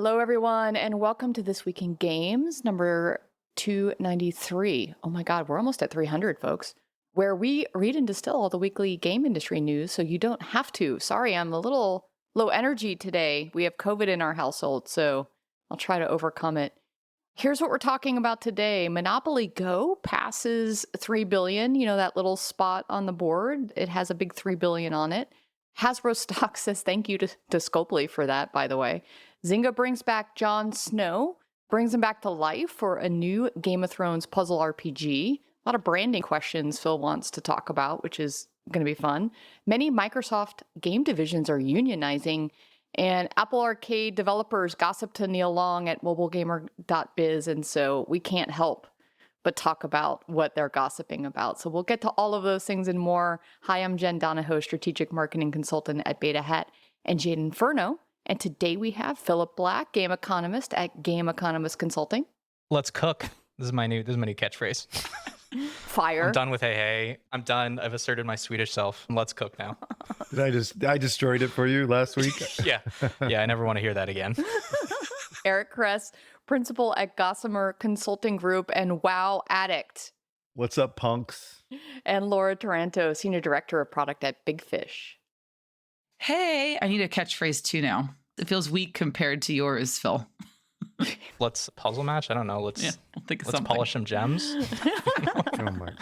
Hello, everyone, and welcome to This Week in Games, number 293. Oh my God, we're almost at 300, folks, where we read and distill all the weekly game industry news so you don't have to. Sorry, I'm a little low energy today. We have COVID in our household, so I'll try to overcome it. Here's what we're talking about today. Monopoly Go passes 3 billion, that little spot on the board. It has a big 3 billion on it. Hasbro stock says thank you to Scopley for that, by the way. Zynga brings back Jon Snow, brings him back to life for a new Game of Thrones puzzle RPG. A lot of branding questions Phil wants to talk about, which is going to be fun. Many Microsoft game divisions are unionizing, and Apple Arcade developers gossip to Neil Long at mobilegamer.biz, and so we can't help but talk about what they're gossiping about. So we'll get to all of those things and more. Hi, I'm Jen Donahoe, strategic marketing consultant at Beta Hat, and Jade Inferno. And today we have Philip Black, game economist at Game Economist Consulting. Let's cook. This is my new catchphrase. Fire. I'm done with hey. I'm done. I've asserted my Swedish self. Let's cook now. I destroyed it for you last week? Yeah. I never want to hear that again. Eric Kress, principal at Gossamer Consulting Group and WoW Addict. What's up, punks? And Laura Taranto, senior director of product at Big Fish. Hey, I need a catchphrase too now. It feels weak compared to yours, Phil. Let's puzzle match. I don't know. Let's polish some gems. Oh my.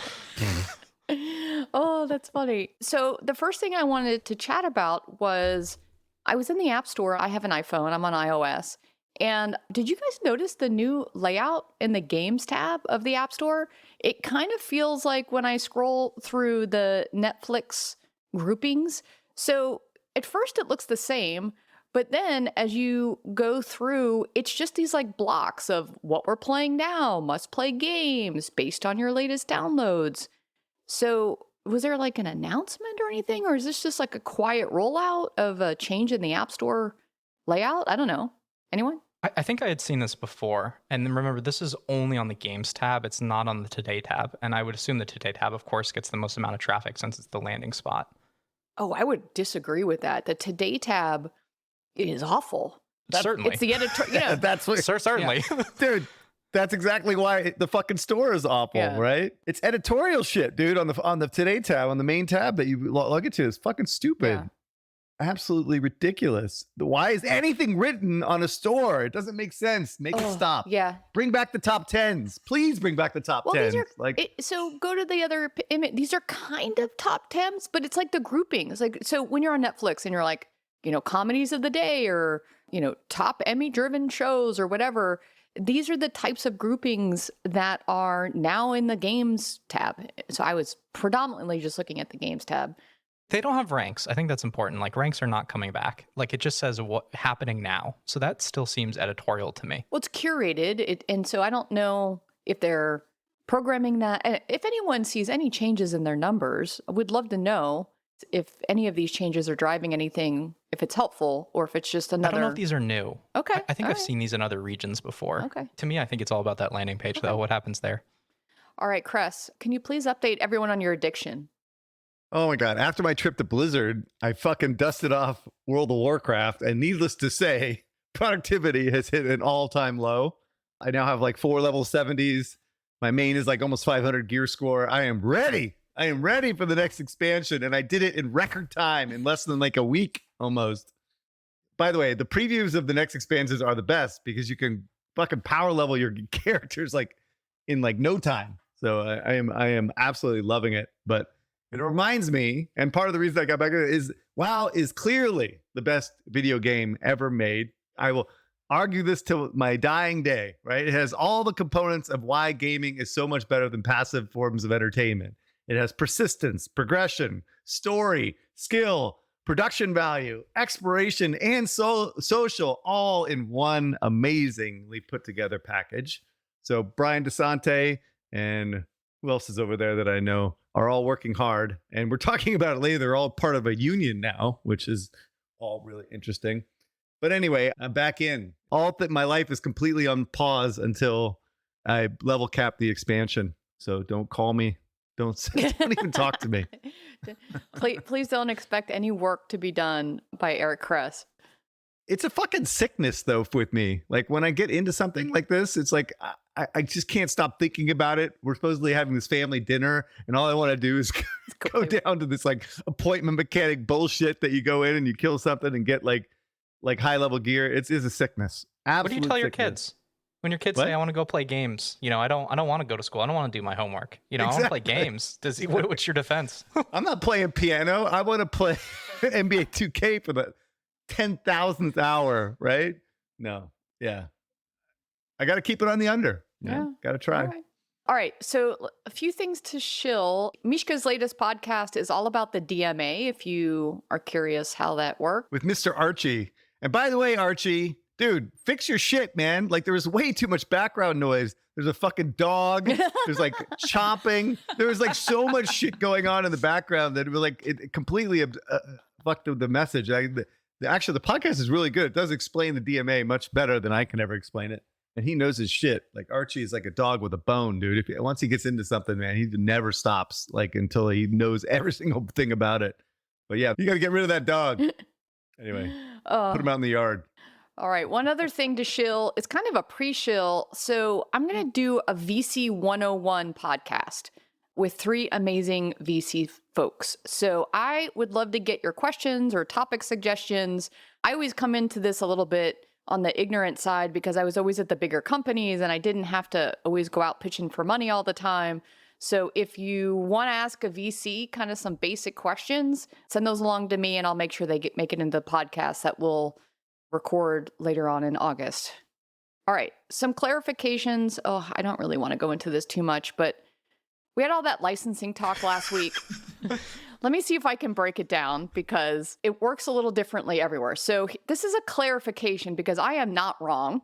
Oh, that's funny. So the first thing I wanted to chat about was I was in the App Store. I have an iPhone. I'm on iOS. And did you guys notice the new layout in the Games tab of the App Store? It kind of feels like when I scroll through the Netflix groupings. So at first it looks the same, but then as you go through, it's just these like blocks of what we're playing now, must play games based on your latest downloads. So was there like an announcement or anything? Or is this just like a quiet rollout of a change in the App Store layout? I don't know. Anyone? I think I had seen this before. And then remember, this is only on the Games tab. It's not on the Today tab. And I would assume the Today tab, of course, gets the most amount of traffic since it's the landing spot. Oh, I would disagree with that. The Today tab is awful. Certainly. It's the editor. That's what, Certainly. Yeah. Dude, that's exactly why the fucking store is awful, right? It's editorial shit, dude, on the Today tab, on the main tab that you log into. It's fucking stupid. Yeah. Absolutely ridiculous. Why is anything written on a store? It doesn't make sense. Make it stop. Yeah. Bring back the top 10s. Please bring back the top 10s. So go to the other image. These are kind of top 10s, but it's like the groupings. Like, so when you're on Netflix and you're like, comedies of the day or, top Emmy-driven shows or whatever, these are the types of groupings that are now in the Games tab. So I was predominantly just looking at the Games tab. They don't have ranks. I think that's important. Like, ranks are not coming back. Like, it just says what's happening now. So that still seems editorial to me. Well, it's curated. And so I don't know if they're programming that. And if anyone sees any changes in their numbers, I would love to know if any of these changes are driving anything, if it's helpful, or if it's just another. I don't know if these are new. Okay. I think I've seen these in other regions before. Okay. To me, I think it's all about that landing page, though. What happens there? All right, Kress, can you please update everyone on your addiction? Oh my God. After my trip to Blizzard, I fucking dusted off World of Warcraft. And needless to say, productivity has hit an all-time low. I now have like 4 level 70s. My main is like almost 500 gear score. I am ready. I am ready for the next expansion. And I did it in record time in less than like a week almost. By the way, the previews of the next expansions are the best because you can fucking power level your characters like in like no time. So I am absolutely loving it. But it reminds me, and part of the reason I got back to it is WoW is clearly the best video game ever made. I will argue this till my dying day, right? It has all the components of why gaming is so much better than passive forms of entertainment. It has persistence, progression, story, skill, production value, exploration, and social all in one amazingly put together package. So Brian DeSante and who else is over there that I know are all working hard. And we're talking about it later. They're all part of a union now, which is all really interesting. But anyway, I'm back in. All that my life is completely on pause until I level cap the expansion. So don't call me. Don't even talk to me. Please don't expect any work to be done by Eric Kress. It's a fucking sickness though with me. Like when I get into something like this, it's like I just can't stop thinking about it. We're supposedly having this family dinner, and all I want to do is go down to this like appointment mechanic bullshit that you go in and you kill something and get like high level gear. It's a sickness. Absolute What do you tell your sickness. kids? When your kids What? say, "I want to go play games," I don't want to go to school. I don't want to do my homework. I want to play Exactly. games. What's your defense? I'm not playing piano. I want to play NBA 2K for the 10,000th hour, right? No. Yeah. I got to keep it on the under. Yeah. Got to try. All right. So a few things to shill. Mishka's latest podcast is all about the DMA, if you are curious how that works. With Mr. Archie. And by the way, Archie, dude, fix your shit, man. Like there was way too much background noise. There's a fucking dog. There's like chomping. There was like so much shit going on in the background that it was like it completely fucked the message. Actually, the podcast is really good. It does explain the DMA much better than I can ever explain it. And he knows his shit. Like Archie is like a dog with a bone, dude. Once he gets into something, man, he never stops. Like until he knows every single thing about it. But yeah, you got to get rid of that dog. Anyway, put him out in the yard. All right. One other thing to shill. It's kind of a pre-shill. So I'm going to do a VC 101 podcast with 3 amazing VC folks. So I would love to get your questions or topic suggestions. I always come into this a little bit on the ignorant side because I was always at the bigger companies and I didn't have to always go out pitching for money all the time. So if you want to ask a VC kind of some basic questions, send those along to me and I'll make sure they make it into the podcast that we'll record later on in August. All right, some clarifications. Oh, I don't really want to go into this too much, but we had all that licensing talk last week. Let me see if I can break it down because it works a little differently everywhere. So this is a clarification because I am not wrong.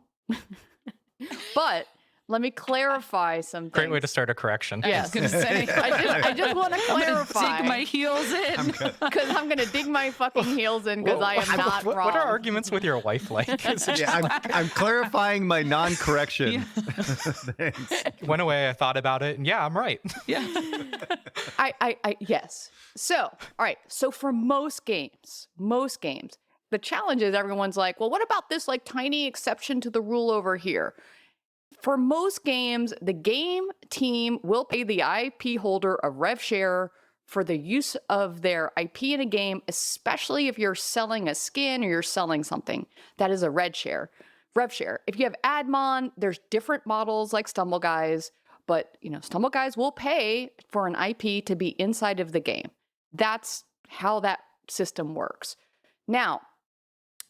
But let me clarify some things. Great way to start a correction. Yes. I was going to say. I just want to clarify. Dig my heels in. Because I'm going to dig my fucking heels in because I am not wrong. What are arguments with your wife like? Is it just Yeah, I'm clarifying my non-correction. Thanks. went away, I thought about it, and yeah, I'm right. Yeah. Yes. So, all right. So for most games, the challenge is everyone's like, well, what about this like tiny exception to the rule over here? For most games, the game team will pay the IP holder a rev share for the use of their IP in a game, especially if you're selling a skin or you're selling something. That is a rev share. If you have Admon, there's different models like Stumble Guys, but Stumble Guys will pay for an IP to be inside of the game. That's how that system works. Now,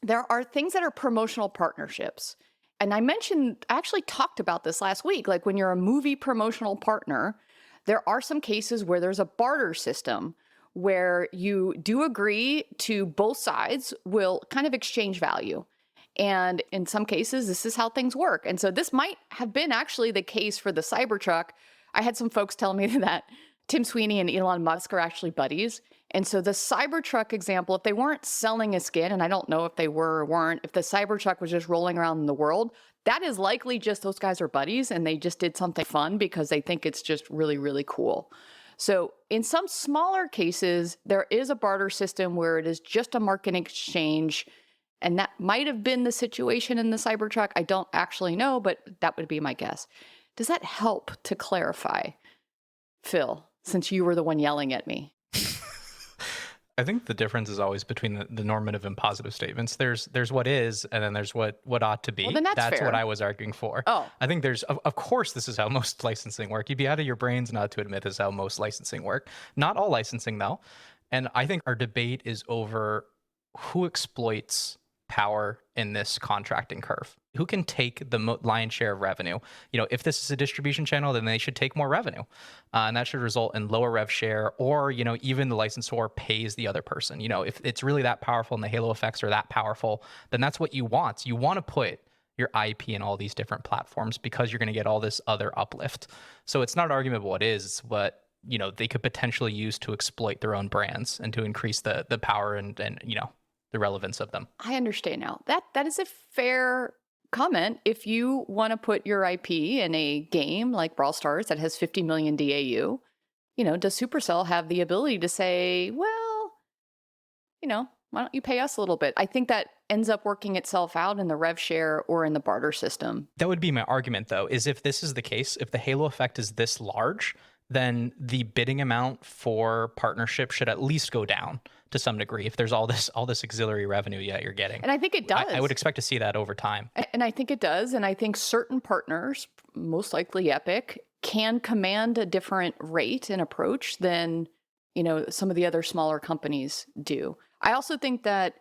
there are things that are promotional partnerships. And I actually talked about this last week. Like when you're a movie promotional partner, there are some cases where there's a barter system where you do agree to both sides will kind of exchange value. And in some cases, this is how things work. And so this might have been actually the case for the Cybertruck. I had some folks tell me that Tim Sweeney and Elon Musk are actually buddies. And so the Cybertruck example, if they weren't selling a skin, and I don't know if they were or weren't, if the Cybertruck was just rolling around in the world, that is likely just those guys are buddies and they just did something fun because they think it's just really, really cool. So in some smaller cases, there is a barter system where it is just a market exchange. And that might have been the situation in the Cybertruck. I don't actually know, but that would be my guess. Does that help to clarify, Phil, since you were the one yelling at me? I think the difference is always between the normative and positive statements. There's what is, and then there's what ought to be. Well, then that's fair. what I was arguing for. Oh. I think there's, of course, this is how most licensing work. You'd be out of your brains not to admit this is how most licensing work. Not all licensing, though. And I think our debate is over who exploits power in this contracting curve. Who can take the lion's share of revenue? If this is a distribution channel, then they should take more revenue. And that should result in lower rev share, or, even the licensor pays the other person. If it's really that powerful and the halo effects are that powerful, then that's what you want. You want to put your IP in all these different platforms because you're going to get all this other uplift. So it's not an argument of what is, it's what, they could potentially use to exploit their own brands and to increase the power and the relevance of them. I understand now. That is a fair comment. If you want to put your IP in a game like Brawl Stars that has 50 million DAU, does Supercell have the ability to say, well, why don't you pay us a little bit? I think that, ends up working itself out in the rev share or in the barter system. That would be my argument, though, is if this is the case, if the halo effect is this large, then the bidding amount for partnership should at least go down to some degree if there's all this auxiliary revenue you're getting. And I think it does. I would expect to see that over time. And I think it does. And I think certain partners, most likely Epic, can command a different rate and approach than, some of the other smaller companies do. I also think that,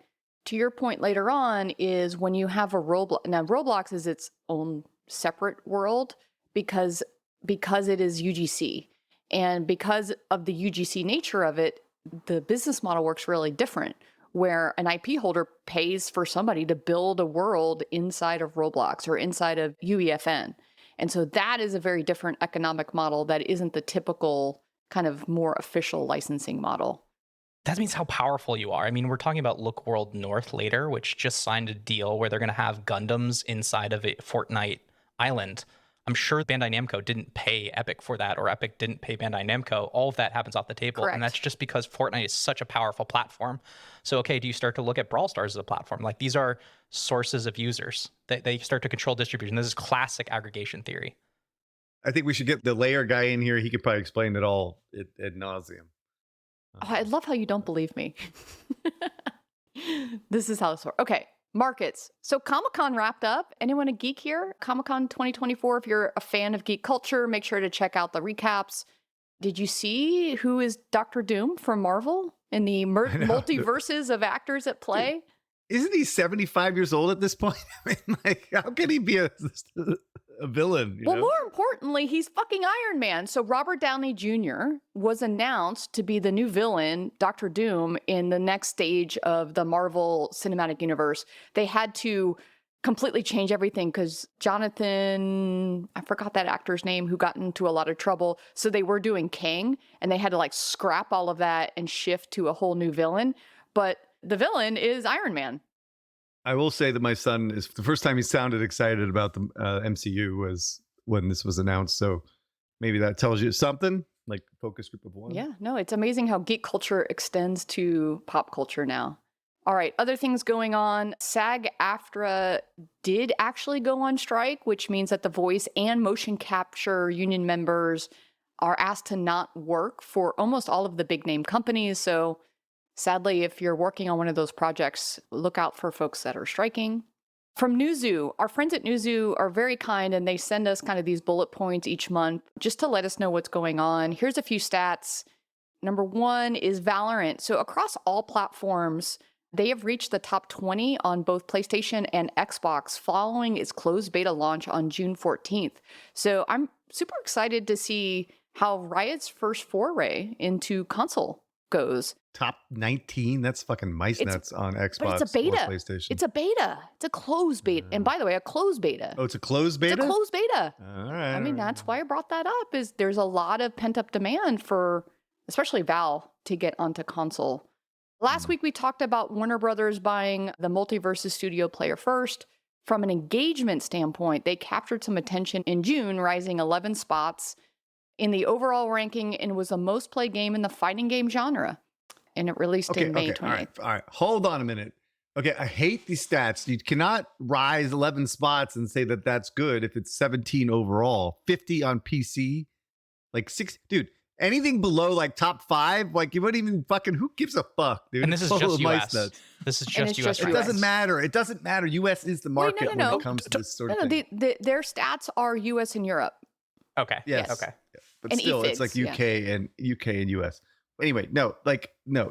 to your point later on, is when you have a Roblox. Now, Roblox is its own separate world because it is UGC. And because of the UGC nature of it, the business model works really different, where an IP holder pays for somebody to build a world inside of Roblox or inside of UEFN. And so that is a very different economic model that isn't the typical kind of more official licensing model. That means how powerful you are. I mean, we're talking about Look World North later, which just signed a deal where they're going to have Gundams inside of a Fortnite island. I'm sure Bandai Namco didn't pay Epic for that, or Epic didn't pay Bandai Namco. All of that happens off the table. Correct. And that's just because Fortnite is such a powerful platform. So, okay, do you start to look at Brawl Stars as a platform? Like, these are sources of users. They start to control distribution. This is classic aggregation theory. I think we should get the layer guy in here. He could probably explain it all ad nauseum. Oh, I love how you don't believe me. This is how this works. Okay, markets. So Comic-Con wrapped up. Anyone a geek here? Comic-Con 2024. If you're a fan of geek culture, make sure to check out the recaps. Did you see who is Dr. Doom from Marvel in the multiverses of actors at play? Isn't he 75 years old at this point? I mean, like, how can he be a villain? Well, more importantly, he's fucking Iron Man. So Robert Downey Jr. was announced to be the new villain, Dr. Doom, in the next stage of the Marvel Cinematic Universe. They had to completely change everything because Jonathan, I forgot that actor's name, who got into a lot of trouble. So they were doing Kang, and they had to scrap all of that and shift to a whole new villain. But the villain is Iron Man. I will say that my son is the first time he sounded excited about the MCU was when this was announced. So maybe that tells you something, like focus group of one. Yeah, no, it's amazing how geek culture extends to pop culture now. All right, other things going on. SAG-AFTRA did actually go on strike, which means that the voice and motion capture union members are asked to not work for almost all of the big name companies. So sadly, if you're working on one of those projects, look out for folks that are striking. From Newzoo, our friends at Newzoo are very kind, and they send us kind of these bullet points each month just to let us know what's going on. Here's a few stats. Number one is Valorant. So across all platforms, they have reached the top 20 on both PlayStation and Xbox following its closed beta launch on June 14th. So I'm super excited to see how Riot's first foray into console goes. Top 19? That's fucking mice nuts on Xbox but it's a beta. or PlayStation. It's a beta. It's a closed beta. And by the way, a closed beta. Oh, it's a closed beta? It's a closed beta. All right. I mean, that's why I brought that up, is there's a lot of pent-up demand for, especially Valve, to get onto console. Last week, we talked about Warner Brothers buying the Multiverses studio Player First. From an engagement standpoint, they captured some attention in June, rising 11 spots in the overall ranking, and was the most played game in the fighting game genre. And it released in May 28th. All right. Hold on a minute. Okay, I hate these stats. You cannot rise 11 spots and say that that's good if it's 17 overall, 50 on PC, like 6. Dude, anything below top 5, you wouldn't even fucking, who gives a fuck, dude? And this is just US. This is just US. just It doesn't matter. It doesn't matter. US is the market when it comes to this sort of thing. Their stats are US and Europe. Okay. Yes. Okay. But And still, it's eFigs, UK and US. Anyway, no,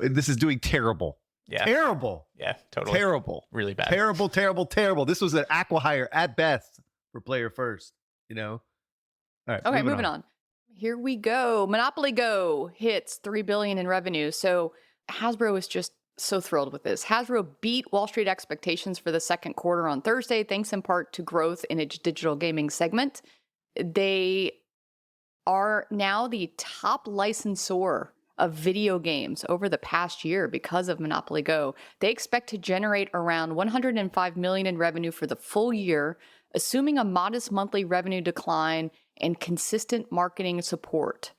this is doing terrible. Yeah. Terrible. Yeah, totally. Terrible. Really bad. Terrible. This was an acqui-hire at best for Player First, All right. Okay, moving on. Here we go. Monopoly Go hits $3 billion in revenue. So Hasbro is just so thrilled with this. Hasbro beat Wall Street expectations for the second quarter on Thursday, thanks in part to growth in its digital gaming segment. They are now the top licensor of video games over the past year because of Monopoly Go. They expect to generate around $105 million in revenue for the full year, assuming a modest monthly revenue decline and consistent marketing support.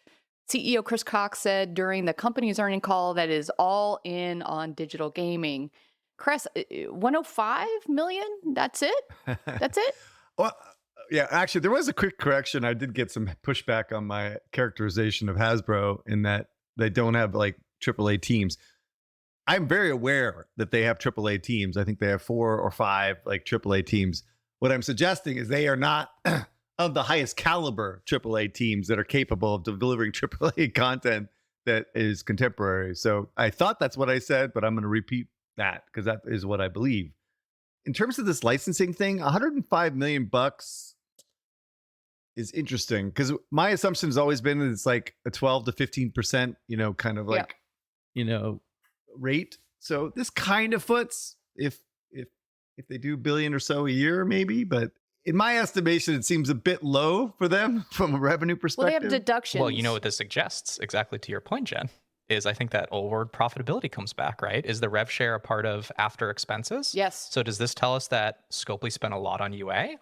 CEO Chris Cox said during the company's earnings call that is all in on digital gaming. Cress, 105 million? That's it? That's it? Well, yeah, actually, there was a quick correction. I did get some pushback on my characterization of Hasbro in that they don't have like AAA teams. I'm very aware that they have AAA teams. I think they have 4 or 5 like AAA teams. What I'm suggesting is they are not of the highest caliber AAA teams that are capable of delivering AAA content that is contemporary. So I thought that's what I said, but I'm going to repeat that because that is what I believe. In terms of this licensing thing, 105 million bucks is interesting because my assumption has always been that it's like a 12 to 15%, kind of like, rate. So this kind of foots if they do $1 billion or so a year, maybe. But in my estimation, it seems a bit low for them from a revenue perspective. Well, they have deductions. Well, you know what this suggests, exactly to your point, Jen, is I think that old word profitability comes back, right? Is the rev share a part of after expenses? Yes. So does this tell us that Scopley spent a lot on UA?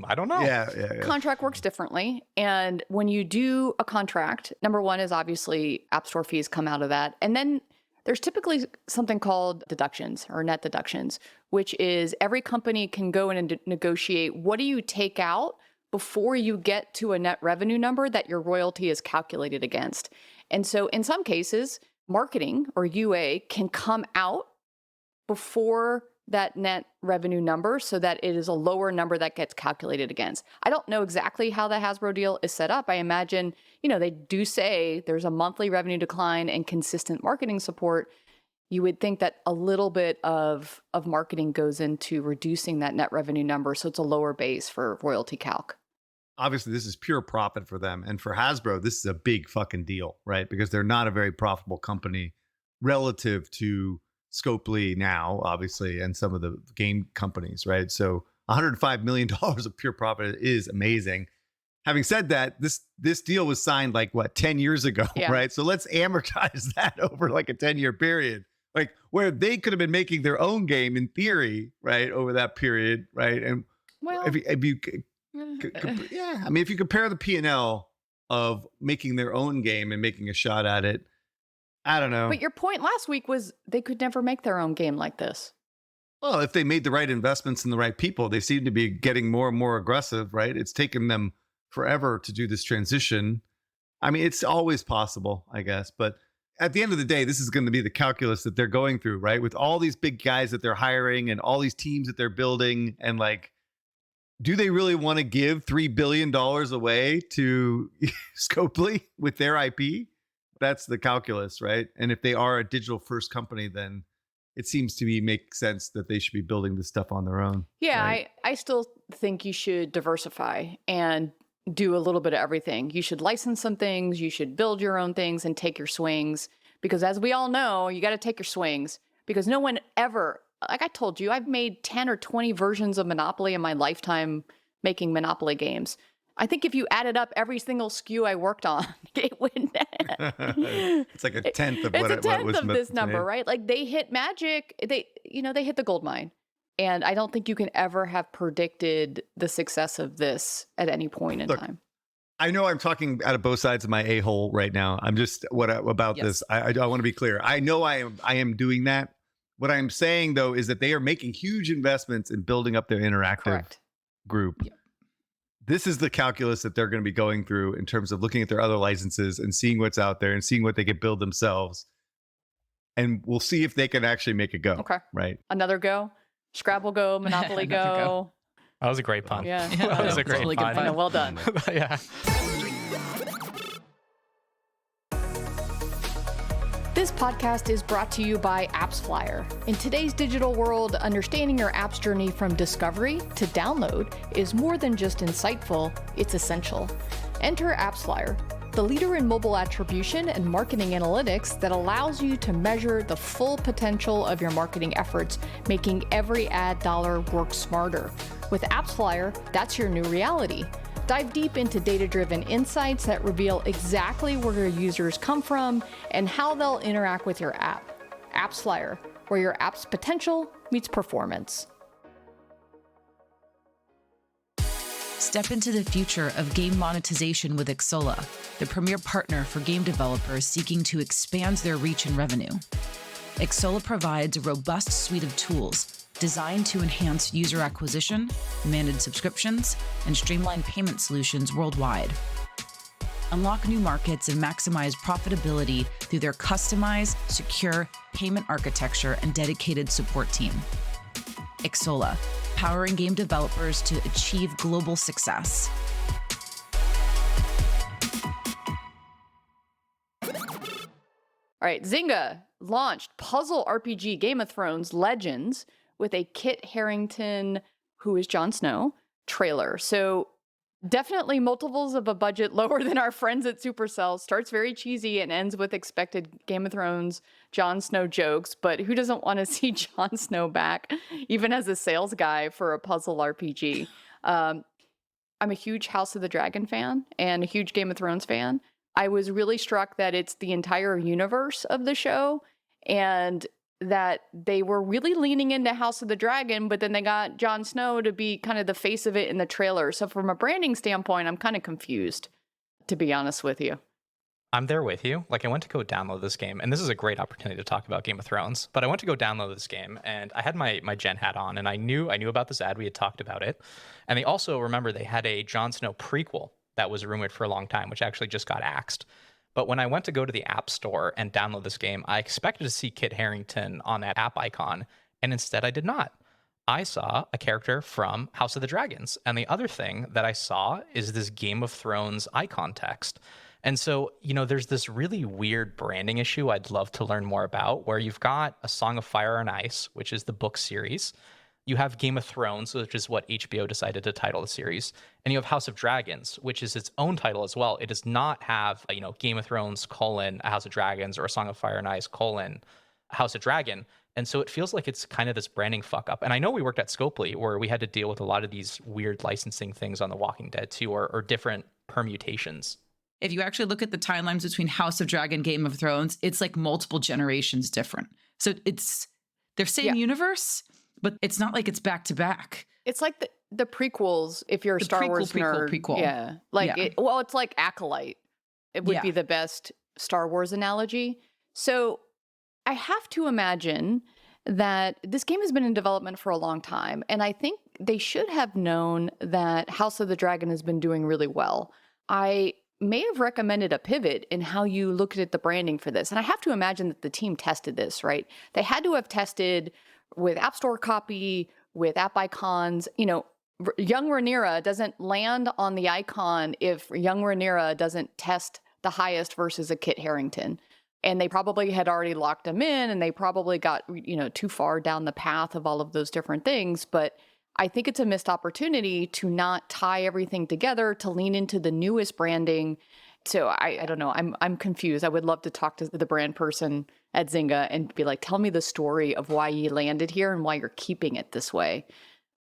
I don't know. Yeah. Contract works differently. And when you do a contract, number one is obviously App Store fees come out of that. And then there's typically something called deductions or net deductions, which is every company can go in and negotiate what do you take out before you get to a net revenue number that your royalty is calculated against. And so in some cases, marketing or UA can come out before that net revenue number so that it is a lower number that gets calculated against. I don't know exactly how the Hasbro deal is set up. I imagine, they do say there's a monthly revenue decline and consistent marketing support. You would think that a little bit of marketing goes into reducing that net revenue number so it's a lower base for royalty calc. Obviously, this is pure profit for them. And for Hasbro, this is a big fucking deal, right? Because they're not a very profitable company relative to Scopley now, obviously, and some of the game companies, right? So $105 million of pure profit is amazing. Having said that, this deal was signed 10 years ago, right? So let's amortize that over like a 10-year period, like where they could have been making their own game in theory, right, over that period, right? And if you if you compare the P&L of making their own game and making a shot at it, I don't know. But your point last week was they could never make their own game like this. Well, if they made the right investments in the right people, they seem to be getting more and more aggressive, right? It's taken them forever to do this transition. I mean, it's always possible, I guess. But at the end of the day, this is going to be the calculus that they're going through, right? With all these big guys that they're hiring and all these teams that they're building. And do they really want to give $3 billion away to Scopley with their IP? That's the calculus, right? And if they are a digital first company, then it seems to me make sense that they should be building this stuff on their own. Yeah, right? I still think you should diversify and do a little bit of everything. You should license some things, you should build your own things and take your swings. Because as we all know, you got to take your swings because no one ever, like I told you, I've made 10 or 20 versions of Monopoly in my lifetime making Monopoly games. I think if you added up every single SKU I worked on, it would. It's like a tenth of what it was. It's a tenth of this number, right? Like they hit magic. They hit the gold mine, and I don't think you can ever have predicted the success of this at any point in time. I know I'm talking out of both sides of my a-hole right now. I'm just this. I want to be clear. I know I am doing that. What I'm saying though is that they are making huge investments in building up their interactive group. Yep. This is the calculus that they're going to be going through in terms of looking at their other licenses and seeing what's out there and seeing what they can build themselves. And we'll see if they can actually make it go. Okay. Right. Another go. Scrabble go. Monopoly go. That was a great pun. Yeah. That was a great really pun. good pun. I know, well done. Yeah. This podcast is brought to you by AppsFlyer. In today's digital world, understanding your app's journey from discovery to download is more than just insightful, it's essential. Enter AppsFlyer, the leader in mobile attribution and marketing analytics that allows you to measure the full potential of your marketing efforts, making every ad dollar work smarter. With AppsFlyer, that's your new reality. Dive deep into data-driven insights that reveal exactly where your users come from and how they'll interact with your app. AppsFlyer, where your app's potential meets performance. Step into the future of game monetization with Xsolla, the premier partner for game developers seeking to expand their reach and revenue. Xsolla provides a robust suite of tools designed to enhance user acquisition, manage subscriptions, and streamline payment solutions worldwide. Unlock new markets and maximize profitability through their customized, secure payment architecture and dedicated support team. Xsolla, powering game developers to achieve global success. All right, Zynga launched puzzle RPG Game of Thrones Legends with a Kit Harington, who is Jon Snow, trailer. So definitely multiples of a budget lower than our friends at Supercell. Starts very cheesy and ends with expected Game of Thrones Jon Snow jokes, but who doesn't want to see Jon Snow back, even as a sales guy for a puzzle RPG? I'm a huge House of the Dragon fan and a huge Game of Thrones fan. I was really struck that it's the entire universe of the show and that they were really leaning into House of the Dragon, but then they got Jon Snow to be kind of the face of it in the trailer. So from a branding standpoint, I'm kind of confused, to be honest with you. I'm there with you. Like, I went to go download this game, and this is a great opportunity to talk about Game of Thrones, but I went to go download this game, and I had my Gen hat on, and I knew about this ad. We had talked about it. And they also, remember, they had a Jon Snow prequel that was rumored for a long time, which actually just got axed. But when I went to go to the App Store and download this game, I expected to see Kit Harington on that app icon, and instead I did not. I saw a character from House of the Dragons, and the other thing that I saw is this Game of Thrones icon text. And so, there's this really weird branding issue I'd love to learn more about, where you've got A Song of Fire and Ice, which is the book series. You have Game of Thrones, which is what HBO decided to title the series. And you have House of Dragons, which is its own title as well. It does not have, Game of Thrones, a House of Dragons, or A Song of Fire and Ice, House of Dragon. And so it feels like it's kind of this branding fuck up. And I know we worked at Scopley where we had to deal with a lot of these weird licensing things on The Walking Dead too, or different permutations. If you actually look at the timelines between House of Dragon, Game of Thrones, it's like multiple generations different. So they're same universe, but it's not like it's back to back. It's like the prequels, if you're a Star Wars nerd. Prequel. Yeah. It's like Acolyte. It would be the best Star Wars analogy. So I have to imagine that this game has been in development for a long time. And I think they should have known that House of the Dragon has been doing really well. I may have recommended a pivot in how you looked at the branding for this. And I have to imagine that the team tested this, right? They had to have tested with App Store copy, with app icons. Young Rhaenyra doesn't land on the icon if young Rhaenyra doesn't test the highest versus a Kit Harington. And they probably had already locked them in, and they probably got, too far down the path of all of those different things. But I think it's a missed opportunity to not tie everything together, to lean into the newest branding. So I don't know. I'm confused. I would love to talk to the brand person at Zynga and be like, tell me the story of why you landed here and why you're keeping it this way.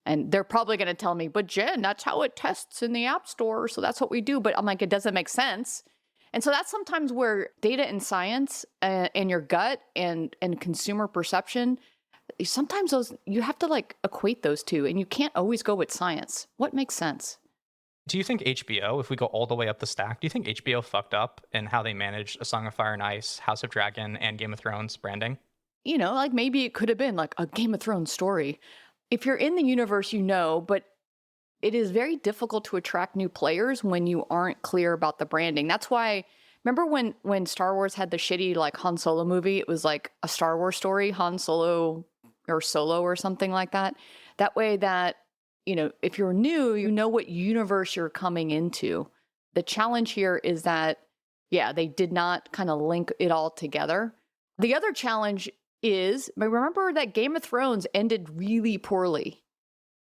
And they're probably going to tell me, but Jen, that's how it tests in the App Store. So that's what we do. But I'm like, it doesn't make sense. And so that's sometimes where data and science and your gut and consumer perception, sometimes you have to equate those two, and you can't always go with science. What makes sense? Do you think HBO, if we go all the way up the stack, do you think HBO fucked up in how they managed A Song of Fire and Ice, House of Dragon, and Game of Thrones branding? Maybe it could have been like a Game of Thrones story. If you're in the universe, but it is very difficult to attract new players when you aren't clear about the branding. That's why, remember when Star Wars had the shitty Han Solo movie? It was like a Star Wars story, Han Solo or Solo or something like that. That way that, if you're new, you know what universe you're coming into. The challenge here is that, they did not kind of link it all together. The other challenge is, remember that Game of Thrones ended really poorly.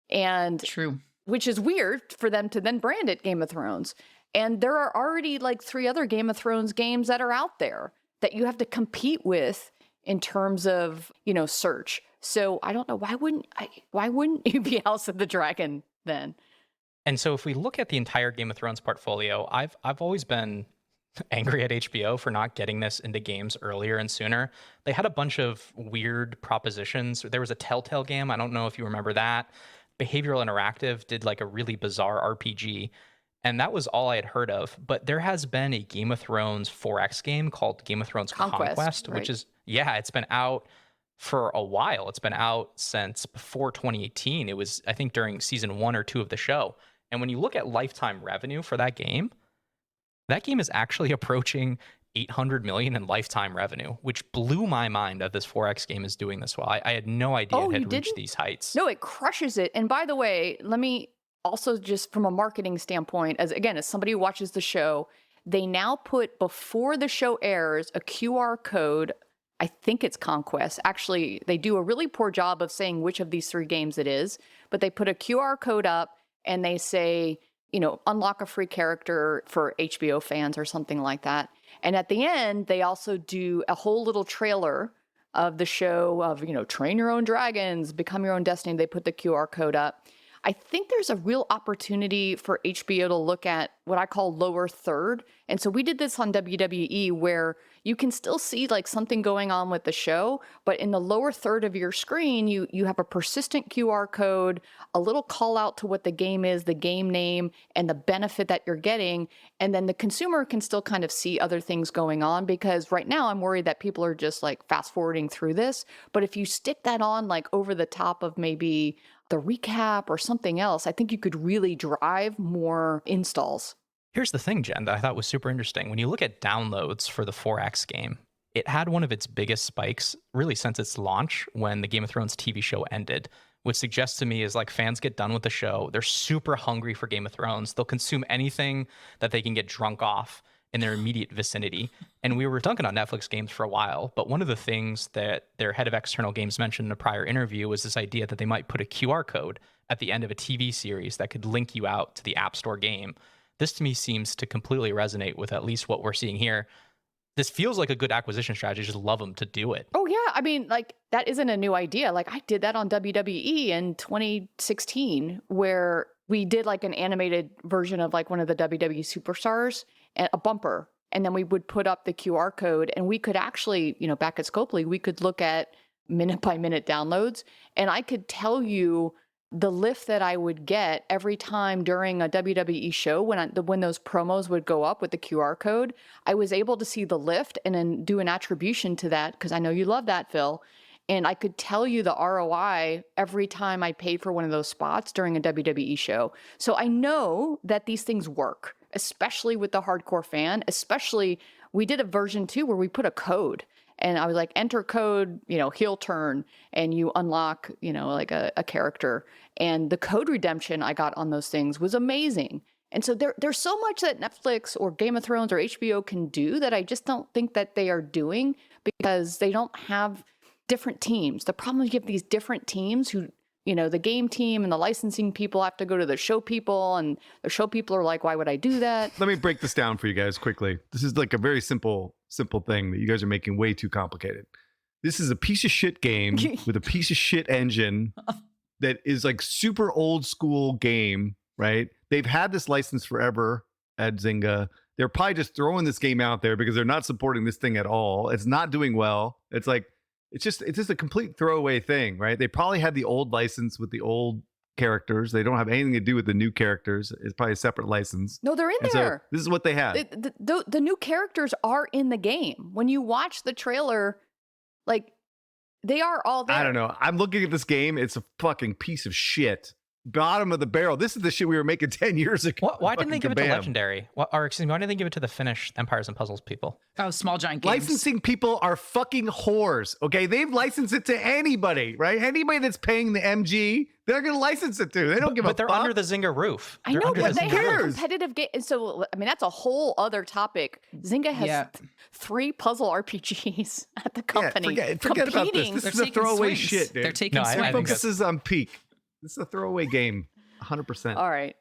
And true. Which is weird for them to then brand it Game of Thrones. And there are already 3 other Game of Thrones games that are out there that you have to compete with in terms of, search. So I don't know, why wouldn't you be House of the Dragon then? And so if we look at the entire Game of Thrones portfolio, I've always been angry at HBO for not getting this into games earlier and sooner. They had a bunch of weird propositions. There was a Telltale game, I don't know if you remember that. Behavioral Interactive did a really bizarre RPG, and that was all I had heard of. But there has been a Game of Thrones 4X game called Game of Thrones Conquest, right? which is Yeah, it's been out for a while. It's been out since before 2018. It was, I think, during season 1 or 2 of the show. And when you look at lifetime revenue for that game is actually approaching 800 million in lifetime revenue, which blew my mind that this 4X game is doing this well. I had no idea Oh, it you had reached didn't? these heights. No, it crushes it. And by the way, let me also, just from a marketing standpoint, as somebody who watches the show, they now put, before the show airs, a QR code. I think it's Conquest. Actually, they do a really poor job of saying which of these 3 games it is, but they put a QR code up and they say, unlock a free character for HBO fans or something like that. And at the end, they also do a whole little trailer of the show of, train your own dragons, become your own destiny. They put the QR code up. I think there's a real opportunity for HBO to look at what I call lower third. And so we did this on WWE, where you can still see like something going on with the show, but in the lower third of your screen, you have a persistent QR code, a little call out to what the game is, the game name, and the benefit that you're getting. And then the consumer can still kind of see other things going on, because right now I'm worried that people are just like fast forwarding through this. But if you stick that on like over the top of maybe the recap or something else, I think you could really drive more installs. Here's the thing, Jen, that I thought was super interesting. When you look at downloads for the 4X game, it had one of its biggest spikes really since its launch when the Game of Thrones TV show ended, which suggests to me is like fans get done with the show. They're super hungry for Game of Thrones. They'll consume anything that they can get drunk off in their immediate vicinity. And we were dunking on Netflix games for a while, but one of the things that their head of external games mentioned in a prior interview was this idea that they might put a QR code at the end of a TV series that could link you out to the App Store game. This to me seems to completely resonate with at least what we're seeing here. This feels like a good acquisition strategy. Just love them to do it. Oh, yeah. I mean, like, that isn't a new idea. Like, I did that on WWE in 2016, where we did like an animated version of like one of the WWE superstars, and a bumper. And then we would put up the QR code, and we could actually, back at Scopley, we could look at minute by minute downloads. And I could tell you the lift that I would get every time during a WWE show when those promos would go up with the QR code. I was able to see the lift and then do an attribution to that, because I know you love that, Phil. And I could tell you the ROI every time I paid for one of those spots during a WWE show. So I know that these things work, especially with the hardcore fan. Especially, we did a version 2 where we put a code. And I was like, enter code, heel turn, and you unlock, like a character. And the code redemption I got on those things was amazing. And so there's so much that Netflix or Game of Thrones or HBO can do that I just don't think that they are doing, because they don't have different teams. The problem is you have these different teams who, the game team and the licensing people have to go to the show people, and the show people are like, why would I do that? Let me break this down for you guys quickly. This is like a very simple thing that you guys are making way too complicated. This is a piece of shit game with a piece of shit engine that is like super old school game, right? They've had this license forever at Zynga. They're probably just throwing this game out there because they're not supporting this thing at all. It's not doing well. It's just a complete throwaway thing, right? They probably had the old license with the old characters. They don't have anything to do with the new characters. It's probably a separate license. No, they're in And there. So this is what they have. The new characters are in the game. When you watch the trailer, like, they are all there. I don't know. I'm looking at this game. It's a fucking piece of shit. Bottom of the barrel. This is the shit we were making 10 years ago. Why didn't they give it to Kabam. Legendary? Why didn't they give it to the Finnish Empires and Puzzles people? Oh, Small Giant Games. Licensing people are fucking whores. Okay, they've licensed it to anybody, right? Anybody that's paying the MG, they're gonna license it to. They don't give a fuck. But they're under the Zynga roof. I They're know, under but the they Zynga have a roof. competitive game. So, I mean, that's a whole other topic. Zynga has 3 puzzle RPGs at the company. Forget about this. This They're is a taking throwaway swings. shit, dude. They're taking No, I Their think swings. focus is on peak. This is a throwaway game. 100%. All right.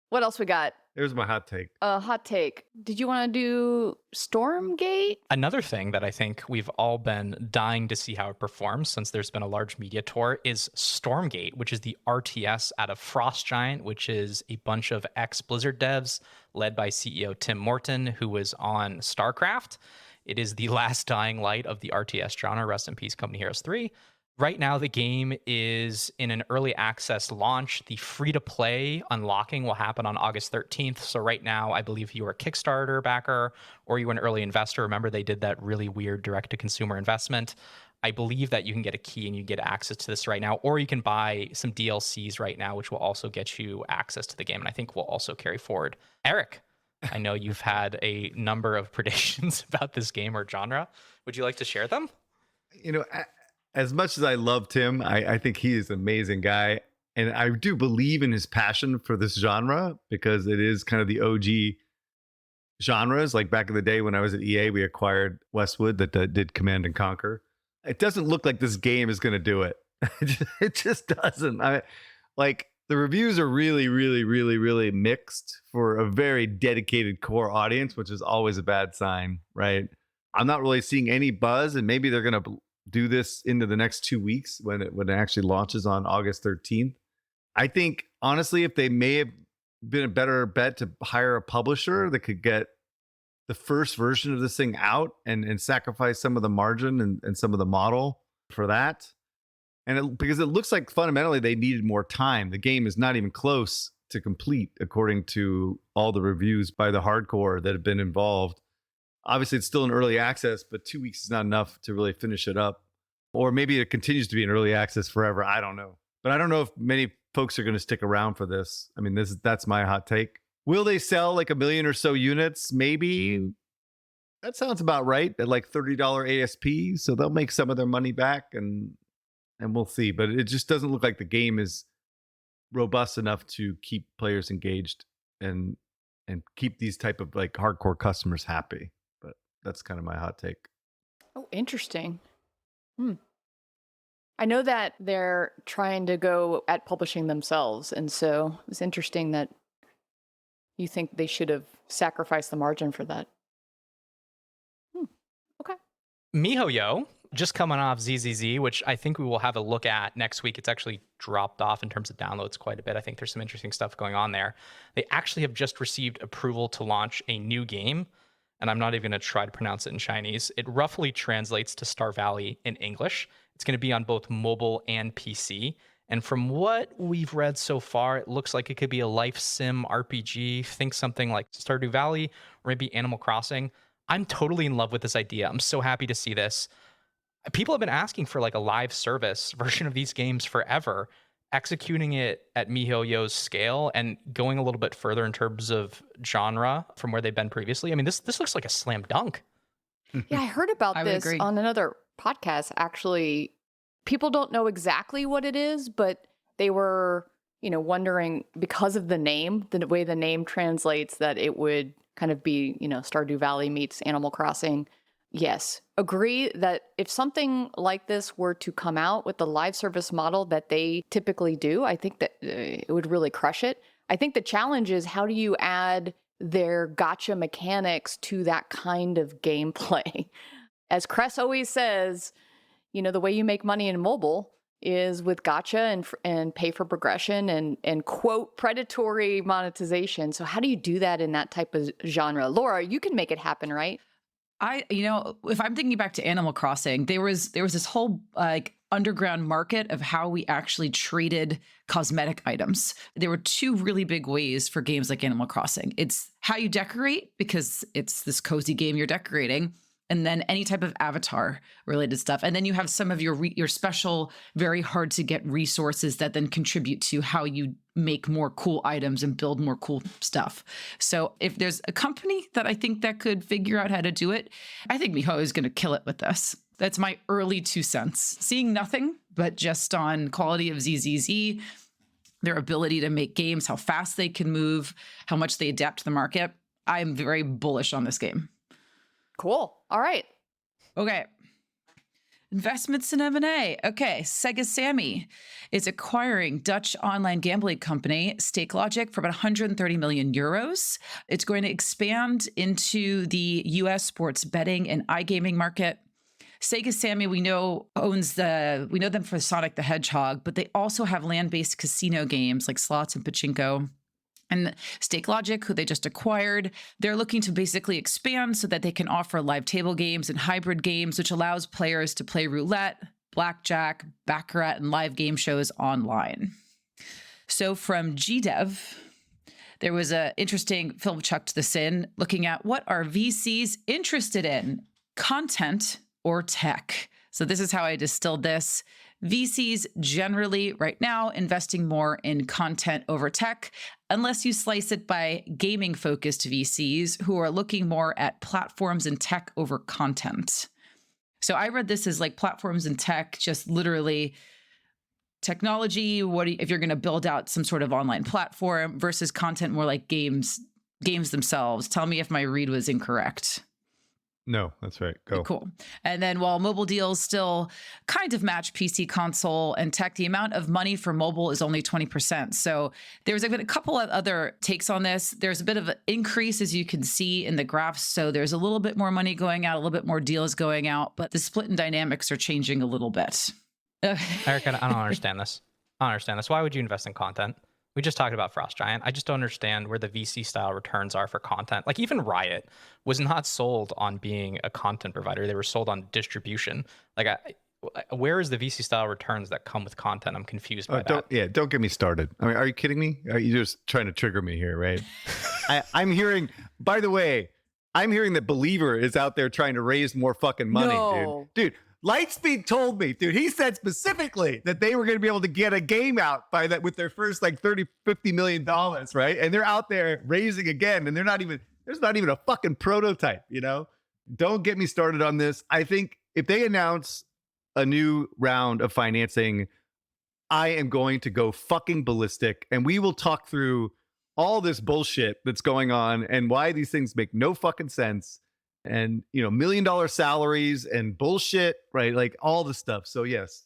What else we got? There's my hot take. Hot take. Did you want to do Stormgate? Another thing that I think we've all been dying to see how it performs since there's been a large media tour is Stormgate, which is the RTS out of Frost Giant, which is a bunch of ex-Blizzard devs led by CEO Tim Morton, who was on StarCraft. It is the last dying light of the RTS genre. Rest in peace, Company Heroes 3. Right now, the game is in an early access launch. The free-to-play unlocking will happen on August 13th. So right now, I believe if you were a Kickstarter backer or you were an early investor, remember they did that really weird direct-to-consumer investment. I believe that you can get a key and you get access to this right now, or you can buy some DLCs right now, which will also get you access to the game, and I think will also carry forward. Eric, I know you've had a number of predictions about this game or genre. Would you like to share them? As much as I loved him, I think he is an amazing guy. And I do believe in his passion for this genre because it is kind of the OG genres. Like back in the day when I was at EA, we acquired Westwood that did Command and Conquer. It doesn't look like this game is going to do it. It just doesn't. Like the reviews are really, really, really, really mixed for a very dedicated core audience, which is always a bad sign, right? I'm not really seeing any buzz, and maybe they're going to do this into the next 2 weeks when it actually launches on August 13th. I think honestly, if they may have been a better bet to hire a publisher that could get the first version of this thing out and sacrifice some of the margin and some of the model for that. And because it looks like fundamentally they needed more time. The game is not even close to complete, according to all the reviews by the hardcore that have been involved. Obviously, it's still in early access, but 2 weeks is not enough to really finish it up. Or maybe it continues to be in early access forever. I don't know. But I don't know if many folks are going to stick around for this. I mean, that's my hot take. Will they sell like 1 million or so units? Maybe. That sounds about right at like $30 ASP. So they'll make some of their money back and we'll see. But it just doesn't look like the game is robust enough to keep players engaged and keep these type of like hardcore customers happy. But that's kind of my hot take. Oh, interesting. I know that they're trying to go at publishing themselves. And so it's interesting that you think they should have sacrificed the margin for that. Okay. MiHoYo, just coming off ZZZ, which I think we will have a look at next week. It's actually dropped off in terms of downloads quite a bit. I think there's some interesting stuff going on there. They actually have just received approval to launch a new game, and I'm not even going to try to pronounce it in Chinese. It roughly translates to Star Valley in English. It's going to be on both mobile and PC. And from what we've read so far, it looks like it could be a life sim RPG. Think something like Stardew Valley or maybe Animal Crossing. I'm totally in love with this idea. I'm so happy to see this. People have been asking for like a live service version of these games forever. Executing it at MiHoYo's scale and going a little bit further in terms of genre from where they've been previously. I mean, this looks like a slam dunk. Yeah, I heard about this on another podcast. Actually, people don't know exactly what it is, but they were, wondering because of the name, the way the name translates, that it would kind of be, Stardew Valley meets Animal Crossing. Yes, agree that if something like this were to come out with the live service model that they typically do, I think that it would really crush it. I think the challenge is how do you add their gacha mechanics to that kind of gameplay? As Cress always says, the way you make money in mobile is with gacha and pay for progression and quote predatory monetization. So how do you do that in that type of genre? Laura, you can make it happen, right? If I'm thinking back to Animal Crossing, there was this whole like underground market of how we actually traded cosmetic items. There were two really big ways for games like Animal Crossing. It's how you decorate, because it's this cozy game you're decorating, and then any type of avatar related stuff. And then you have some of your special, very hard to get resources that then contribute to how you make more cool items and build more cool stuff. So if there's a company that I think that could figure out how to do it, I think MiHoYo is going to kill it with this. That's my early 2 cents. Seeing nothing but just on quality of ZZZ, their ability to make games, how fast they can move, how much they adapt to the market. I'm very bullish on this game. Cool. All right. Okay. Investments in M&A. Okay. Sega Sammy is acquiring Dutch online gambling company StakeLogic for about 130 million euros. It's going to expand into the US sports betting and iGaming market. Sega Sammy, we know them for Sonic the Hedgehog, but they also have land-based casino games like slots and pachinko. And StakeLogic, who they just acquired, they're looking to basically expand so that they can offer live table games and hybrid games, which allows players to play roulette, blackjack, baccarat, and live game shows online. So from GDev, there was an interesting film chucked this in, looking at what are VCs interested in, content or tech. So this is how I distilled this. VCs generally right now investing more in content over tech, unless you slice it by gaming focused VCs who are looking more at platforms and tech over content. So I read this as like platforms and tech, just literally technology. If you're going to build out some sort of online platform versus content more like games themselves. Tell me if my read was incorrect. No, that's right. Go. Cool. And then while mobile deals still kind of match PC, console, and tech, the amount of money for mobile is only 20%. So there's been a couple of other takes on this. There's a bit of an increase, as you can see in the graphs. So there's a little bit more money going out, a little bit more deals going out, but the split and dynamics are changing a little bit. Eric, I don't understand this. Why would you invest in content? We just talked about Frost Giant. I just don't understand where the VC style returns are for content. Like even Riot was not sold on being a content provider. They were sold on distribution. Like where is the VC style returns that come with content? I'm confused by that. Don't get me started. I mean, are you kidding me? Are you just trying to trigger me here, right? I'm hearing, by the way, that Believer is out there trying to raise more fucking money, dude. Lightspeed told me, dude, he said specifically that they were going to be able to get a game out by that with their first like $50 million, right? And they're out there raising again, and there's not even a fucking prototype, you know? Don't get me started on this. I think if they announce a new round of financing, I am going to go fucking ballistic, and we will talk through all this bullshit that's going on and why these things make no fucking sense. And, you know, $1 million salaries and bullshit, right? Like all the stuff. So yes,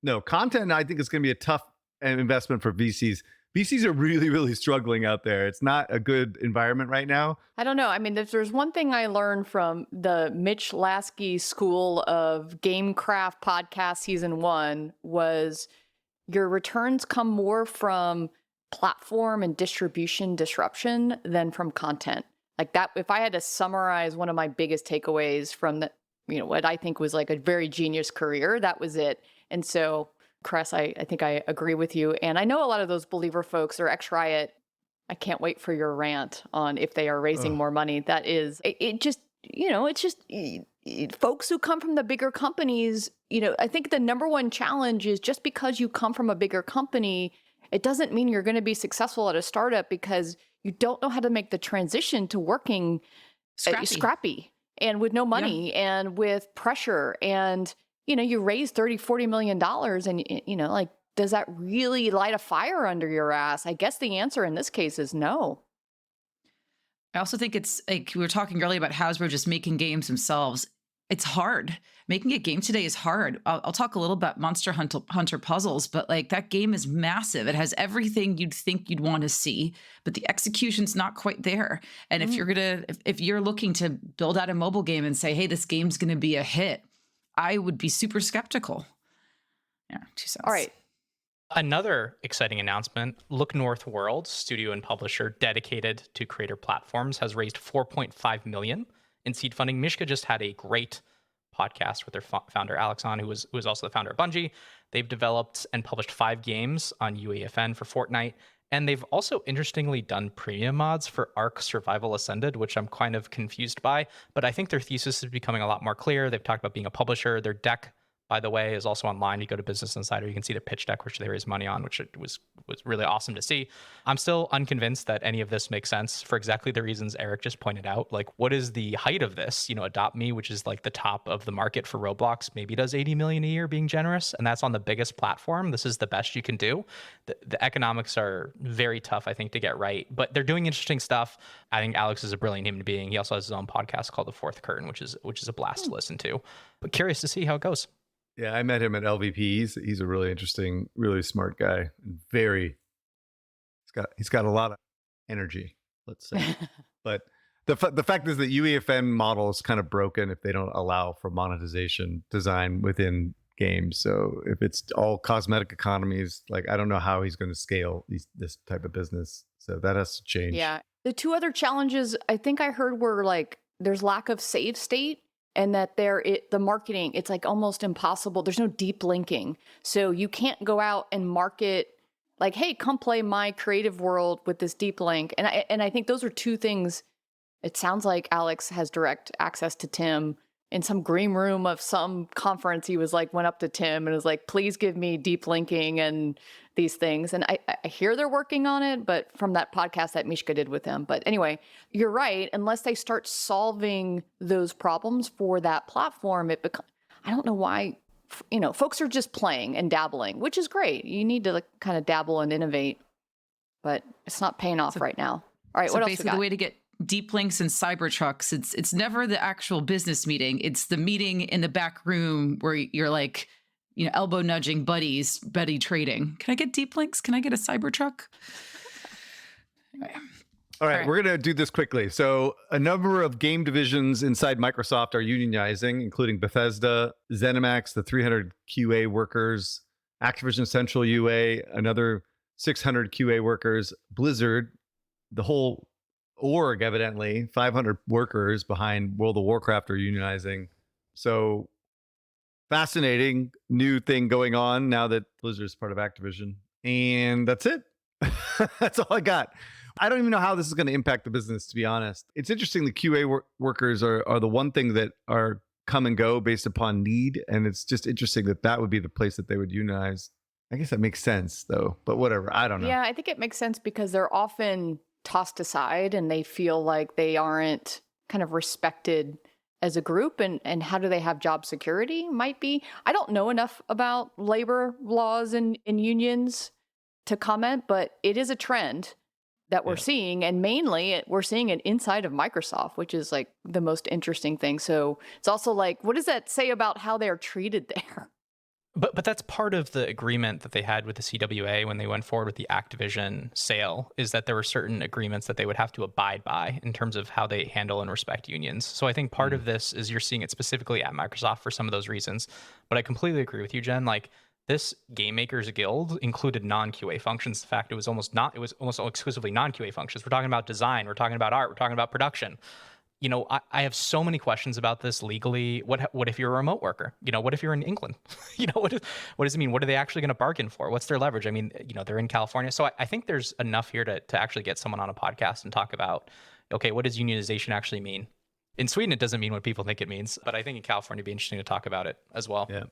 no, content, I think is going to be a tough investment for VCs. VCs are really, really struggling out there. It's not a good environment right now. I don't know. I mean, there's one thing I learned from the Mitch Lasky School of Gamecraft podcast season 1 was your returns come more from platform and distribution disruption than from content. Like that, if I had to summarize one of my biggest takeaways from the, you know, what I think was like a very genius career, that was it. And so, Chris, I think I agree with you. And I know a lot of those Believer folks are ex-Riot. I can't wait for your rant on if they are raising more money. That is, it just, you know, it's just folks who come from the bigger companies, you know, I think the number one challenge is just because you come from a bigger company, it doesn't mean you're going to be successful at a startup because you don't know how to make the transition to working scrappy and with no money and with pressure. And, you know, you raise $30-40 million and, you know, like, does that really light a fire under your ass? I guess the answer in this case is no. I also think it's like we were talking earlier about Hasbro just making games themselves. It's hard. Making a game today is hard. I'll talk a little about Monster Hunter Puzzles, but like that game is massive. It has everything you'd think you'd want to see, but the execution's not quite there. And if you're looking to build out a mobile game and say, hey, this game's going to be a hit, I would be super skeptical. Yeah, 2 cents. All right. Another exciting announcement, Look North World, studio and publisher dedicated to creator platforms, has raised $4.5 million in seed funding. Mishka just had a great podcast with their founder, Alex, on, who was also the founder of Bungie. They've developed and published 5 games on UEFN for Fortnite. And they've also interestingly done premium mods for Ark Survival Ascended, which I'm kind of confused by. But I think their thesis is becoming a lot more clear. They've talked about being a publisher. Their deck, by the way, is also online. You go to Business Insider, you can see the pitch deck, which they raised money on, which was really awesome to see. I'm still unconvinced that any of this makes sense for exactly the reasons Eric just pointed out. Like, what is the height of this? You know, Adopt Me, which is like the top of the market for Roblox, maybe does 80 million a year, being generous, and that's on the biggest platform. This is the best you can do. The economics are very tough, I think, to get right, but they're doing interesting stuff. I think Alex is a brilliant human being. He also has his own podcast called The Fourth Curtain, which is a blast to listen to. But curious to see how it goes. Yeah, I met him at LVP. He's a really interesting, really smart guy. He's got a lot of energy, let's say. But the fact is that UEFN model is kind of broken if they don't allow for monetization design within games. So if it's all cosmetic economies, like I don't know how he's going to scale this type of business. So that has to change. Yeah. The 2 other challenges I think I heard were like there's lack of save state and that the marketing, it's like almost impossible. There's no deep linking. So you can't go out and market like, hey, come play my creative world with this deep link. And I think those are two things. It sounds like Alex has direct access to Tim. In some green room of some conference, he was like, went up to Tim and was like, please give me deep linking and these things. And I hear they're working on it, but from that podcast that Mishka did with him. But anyway, you're right. Unless they start solving those problems for that platform, I don't know why, folks are just playing and dabbling, which is great. You need to kind of dabble and innovate, but it's not paying off right now. All right, so what else? Basically, the way to get deep links and Cybertrucks, it's never the actual business meeting. It's the meeting in the back room where you're like, elbow nudging buddy trading. Can I get deep links? Can I get a Cybertruck? Anyway. All right, we're going to do this quickly. So a number of game divisions inside Microsoft are unionizing, including Bethesda, ZeniMax, the 300 QA workers, Activision Central UA, another 600 QA workers, Blizzard, the whole org, evidently, 500 workers behind World of Warcraft are unionizing. So fascinating new thing going on now that Blizzard is part of Activision. And that's it. That's all I got. I don't even know how this is going to impact the business, to be honest. It's interesting. The QA workers are the one thing that are come and go based upon need. And it's just interesting that would be the place that they would unionize. I guess that makes sense, though. But whatever. I don't know. Yeah, I think it makes sense because they're often tossed aside and they feel like they aren't kind of respected as a group. And how do they have job security? Might be. I don't know enough about labor laws and unions to comment, but it is a trend that we're seeing. And mainly we're seeing it inside of Microsoft, which is like the most interesting thing. So it's also like, what does that say about how they're treated there? But that's part of the agreement that they had with the CWA when they went forward with the Activision sale, is that there were certain agreements that they would have to abide by in terms of how they handle and respect unions. So I think part of this is you're seeing it specifically at Microsoft for some of those reasons. But I completely agree with you, Jen. Like, this Game Makers Guild included non-QA functions. In fact, it was almost exclusively non-QA functions. We're talking about design, we're talking about art, we're talking about production. I have so many questions about this legally. What if you're a remote worker? What if you're in England? What does it mean? What are they actually going to bargain for? What's their leverage? I mean, they're in California. So I think there's enough here to actually get someone on a podcast and talk about, okay, what does unionization actually mean? In Sweden, it doesn't mean what people think it means, but I think in California, it'd be interesting to talk about it as well. Yeah.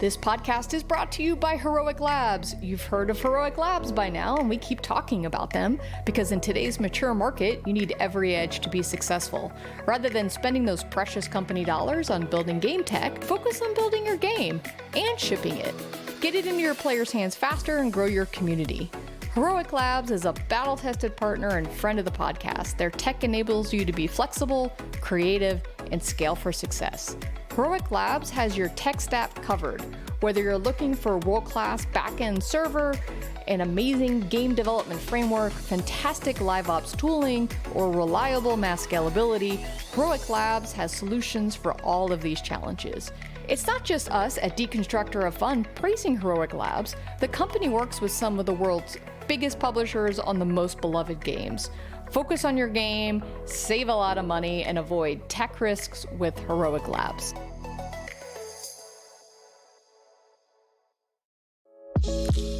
This podcast is brought to you by Heroic Labs. You've heard of Heroic Labs by now, and we keep talking about them because in today's mature market, you need every edge to be successful. Rather than spending those precious company dollars on building game tech, focus on building your game and shipping it. Get it into your players' hands faster and grow your community. Heroic Labs is a battle-tested partner and friend of the podcast. Their tech enables you to be flexible, creative, and scale for success. Heroic Labs has your tech stack covered. Whether you're looking for a world-class back-end server, an amazing game development framework, fantastic live ops tooling, or reliable mass scalability, Heroic Labs has solutions for all of these challenges. It's not just us at Deconstructor of Fun praising Heroic Labs. The company works with some of the world's biggest publishers on the most beloved games. Focus on your game, save a lot of money, and avoid tech risks with Heroic Labs.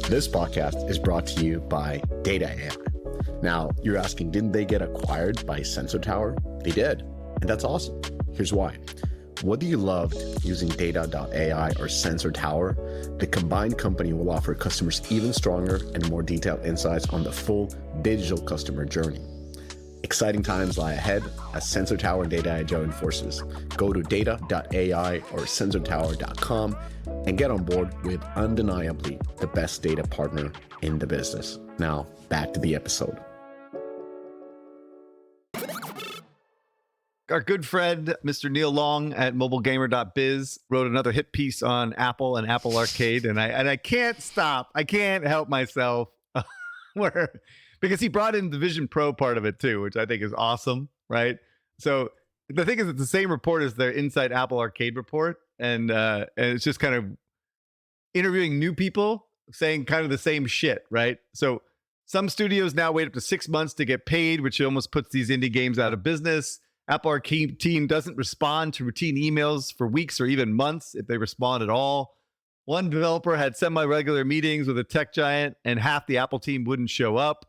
This podcast is brought to you by Data AI. Now, you're asking, didn't they get acquired by Sensor Tower? They did, and that's awesome. Here's why. Whether you loved using Data.ai or Sensor Tower, the combined company will offer customers even stronger and more detailed insights on the full digital customer journey. Exciting times lie ahead as Sensor Tower and Data AI join forces. Go to data.ai or sensortower.com and get on board with undeniably the best data partner in the business. Now, back to the episode. Our good friend, Mr. Neil Long at mobilegamer.biz, wrote another hit piece on Apple and Apple Arcade. And I can't stop. I can't help myself because he brought in the Vision Pro part of it too, which I think is awesome, right? So the thing is, it's the same report as their Inside Apple Arcade report. And it's just kind of interviewing new people saying kind of the same shit, right? So Some studios now wait up to 6 months to get paid, which almost puts these indie games out of business. Apple Arcade team doesn't respond to routine emails for weeks or even months if they respond at all. One developer had semi-regular meetings with a tech giant, and half the Apple team wouldn't show up.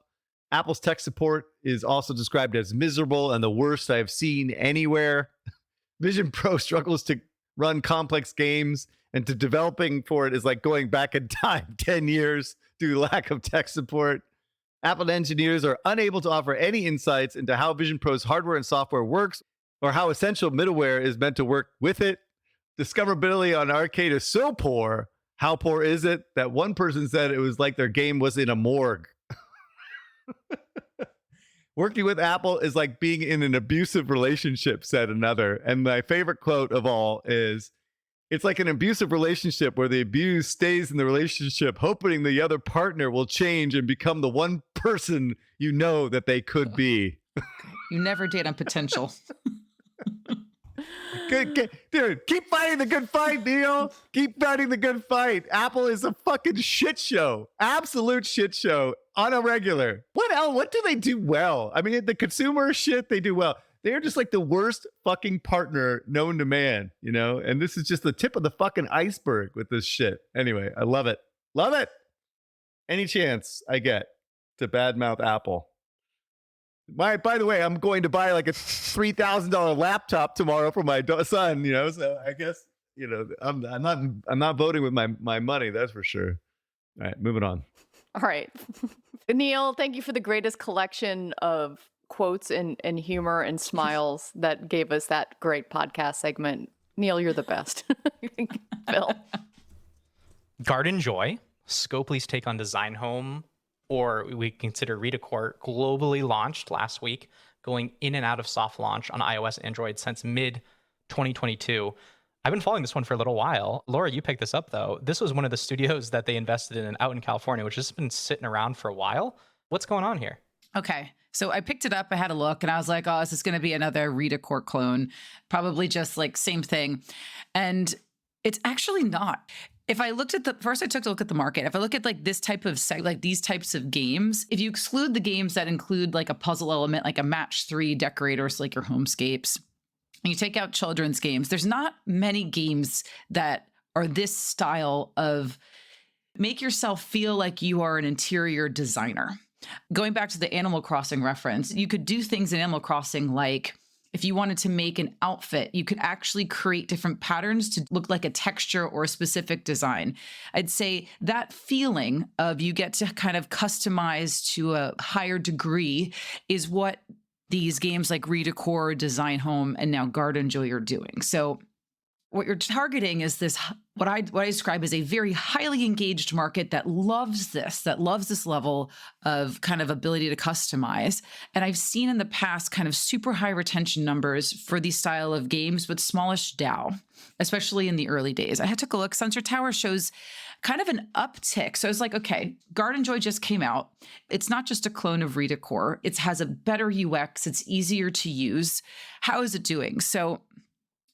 Apple's tech support is also described as miserable and the worst I have seen anywhere. Vision Pro struggles to run complex games, and to developing for it is like going back in time 10 years due to lack of tech support. Apple engineers are unable to offer any insights into how Vision Pro's hardware and software works or how essential middleware is meant to work with it. Discoverability on Arcade is so poor. How poor is it that one person said it was like their game was in a morgue? Working with Apple is like being in an abusive relationship, said another. And my favorite quote of all is, it's like an abusive relationship where the abused stays in the relationship, hoping the other partner will change and become the one person you know that they could be. You never date on potential. Good, dude, keep fighting the good fight, Neil. Keep fighting the good fight. Apple is a fucking shit show. Absolute shit show on a regular. What else? What do they do well? I mean, the consumer shit, they do well. They're just like the worst fucking partner known to man, you know? And this is just the tip of the fucking iceberg with this shit. Anyway, I love it. Love it. Any chance I get to badmouth Apple. By the way, I'm going to buy like a $3,000 laptop tomorrow for my son, you know? So I guess, you know, I'm not voting with my money, that's for sure. All right, moving on. All right. Neil, thank you for the greatest collection of quotes and humor and smiles that gave us that great podcast segment. Neil, you're the best. Phil. Garden Joy, Scopley's take on Design Home, or we consider Redacore, globally launched last week, going in and out of soft launch on iOS and Android since mid-2022. I've been following this one for a little while. Laura, you picked this up, though. This was one of the studios that they invested in out in California, which has been sitting around for a while. What's going on here? Okay. So I picked it up, I had a look, and I was like, oh, is this going to be another Redacore clone? Probably just like same thing. And it's actually not. If I looked at first I took a look at the market. If I look at like this type of like these types of games, if you exclude the games that include like a puzzle element, like a match 3 decorators, like your homescapes, and you take out children's games, there's not many games that are this style of make yourself feel like you are an interior designer. Going back to the Animal Crossing reference, you could do things in Animal Crossing like if you wanted to make an outfit, you could actually create different patterns to look like a texture or a specific design. I'd say that feeling of you get to kind of customize to a higher degree is what these games like Redacore, Design Home, and now Garden Joy are doing. So what you're targeting is this, what I describe as a very highly engaged market that loves this level of kind of ability to customize. And I've seen in the past kind of super high retention numbers for these style of games with smallish DAO, especially in the early days. I took a look. Sensor Tower shows kind of an uptick. So I was like, okay, Garden Joy just came out. It's not just a clone of Redacore. It has a better UX. It's easier to use. How is it doing? So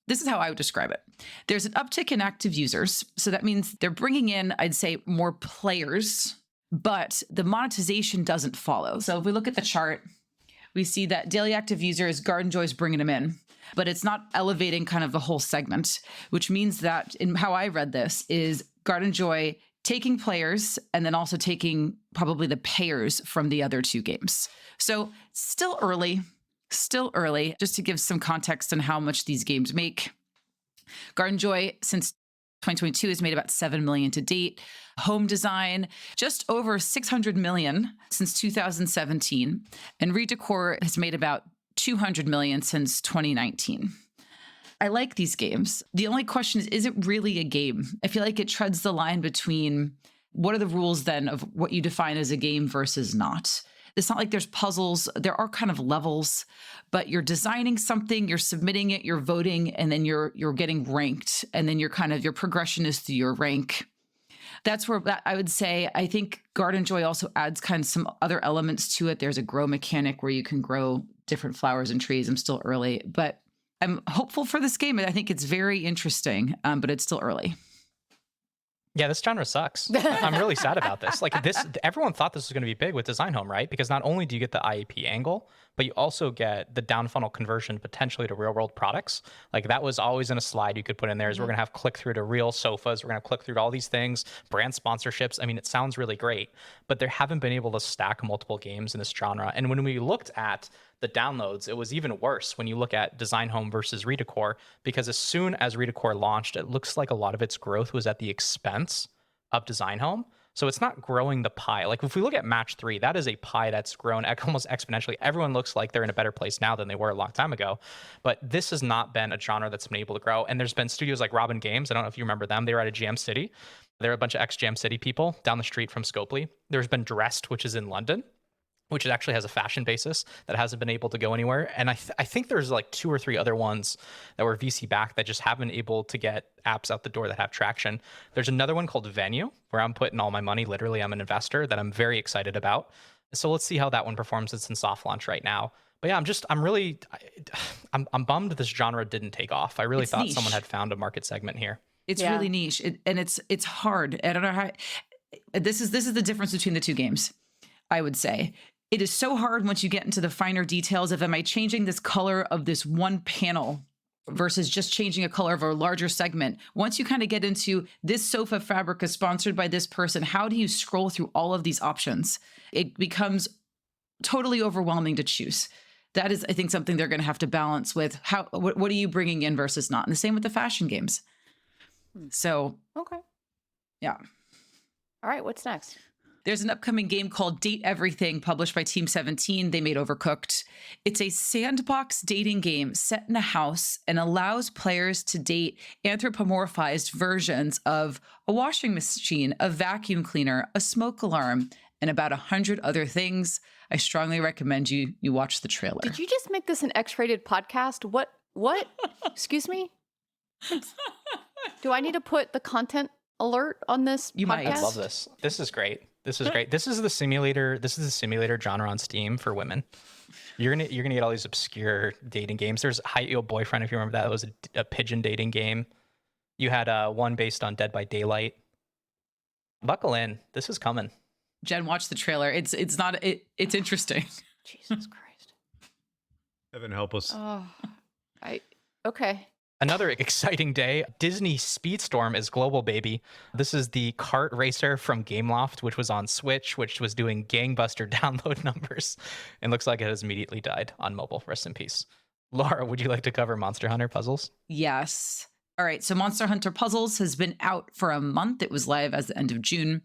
this is how I would describe it. There's an uptick in active users. So that means they're bringing in, I'd say, more players, but the monetization doesn't follow. So if we look at the chart, we see that daily active users, Garden Joy is bringing them in, but it's not elevating kind of the whole segment, which means that in how I read this is Garden Joy taking players and then also taking probably the payers from the other two games. So still early, just to give some context on how much these games make. Garden Joy, since 2022, has made about $7 million to date. Home design, just over $600 million since 2017. And Redacore has made about $200 million since 2019. I like these games. The only question is it really a game? I feel like it treads the line between what are the rules then of what you define as a game versus not. It's not like there's puzzles. There are kind of levels, but you're designing something, you're submitting it, you're voting, and then you're getting ranked. And then your progression is through your rank. That's where I would say, I think Garden Joy also adds kind of some other elements to it. There's a grow mechanic where you can grow different flowers and trees. I'm still early, but I'm hopeful for this game. I think it's very interesting, but it's still early. Yeah, this genre sucks. I'm really sad about this. Like this, everyone thought this was going to be big with Design Home, right? Because not only do you get the IAP angle, but you also get the down funnel conversion potentially to real world products. Like that was always in a slide you could put in there. Is we're going to have click through to real sofas. We're going to click through to all these things, brand sponsorships. I mean, it sounds really great, but they haven't been able to stack multiple games in this genre. And when we looked at the downloads, it was even worse when you look at Design Home versus Redecor, because as soon as Redecor launched, it looks like a lot of its growth was at the expense of Design Home. So it's not growing the pie. Like if we look at Match 3, that is a pie that's grown almost exponentially. Everyone looks like they're in a better place now than they were a long time ago. But this has not been a genre that's been able to grow. And there's been studios like Robin Games. I don't know if you remember them. They were out of Jam City. They're a bunch of ex-Jam City people down the street from Scopley. There's been Dressed, which is in London, which actually has a fashion basis that hasn't been able to go anywhere. And I think there's like 2 or 3 other ones that were VC backed that just haven't been able to get apps out the door that have traction. There's another one called Venue, where I'm putting all my money. Literally, I'm an investor that I'm very excited about. So let's see how that one performs. It's in soft launch right now. But yeah, I'm bummed this genre didn't take off. I really It's thought niche. someone had found a market segment here. It's Yeah. really niche, and it's hard. I don't know how. This is the difference between the two games, I would say. It is so hard once you get into the finer details of, am I changing this color of this one panel versus just changing a color of a larger segment? Once you kind of get into this sofa fabric is sponsored by this person, how do you scroll through all of these options? It becomes totally overwhelming to choose. That is, I think, something they're going to have to balance with what are you bringing in versus not. And the same with the fashion games. So, Okay. yeah. All right. What's next? There's an upcoming game called Date Everything, published by Team 17. They made Overcooked. It's a sandbox dating game set in a house and allows players to date anthropomorphized versions of a washing machine, a vacuum cleaner, a smoke alarm, and about 100 other things. I strongly recommend you watch the trailer. Did you just make this an X-rated podcast? What? Excuse me? Do I need to put the content alert on this You might. podcast? I love this. This is great. This is great. This is the simulator genre on Steam for women. You're gonna get all these obscure dating games. There's Hide Your Boyfriend, if you remember that. It was a pigeon dating game. You had one based on Dead by Daylight. Buckle in. This is coming. Jen, watch the trailer. It's interesting. Jesus Christ. Heaven help us. Oh, okay. Another exciting day. Disney Speedstorm is global, baby. This is the kart racer from Gameloft, which was on Switch, which was doing gangbuster download numbers. And looks like it has immediately died on mobile. Rest in peace. Laura, would you like to cover Monster Hunter Puzzles? Yes. All right. So Monster Hunter Puzzles has been out for a month. It was live as the end of June.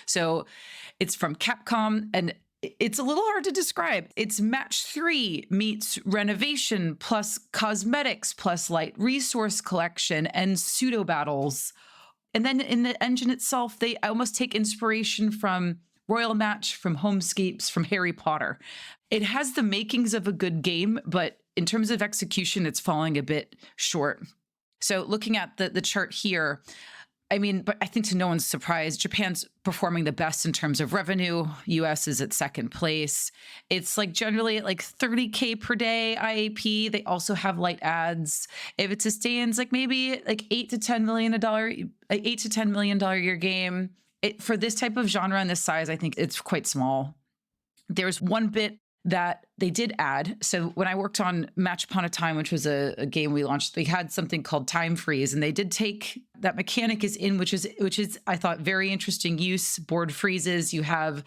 So it's from Capcom, and it's a little hard to describe. It's match 3 meets renovation plus cosmetics plus light resource collection and pseudo battles. And then in the engine itself, they almost take inspiration from Royal Match, from Homescapes, from Harry Potter. It has the makings of a good game, but in terms of execution, it's falling a bit short. So looking at the chart here, I mean, but I think to no one's surprise, Japan's performing the best in terms of revenue. US is at second place. It's like generally at like 30K per day IAP. They also have light ads. If it sustains like maybe like $8 to $10 million a year game, for this type of genre and this size, I think it's quite small. There's one bit that they did add. So when I worked on Match Upon a Time, which was a game we launched, they had something called Time Freeze, and they did take that mechanic is in, which is I thought very interesting use. Board freezes. You have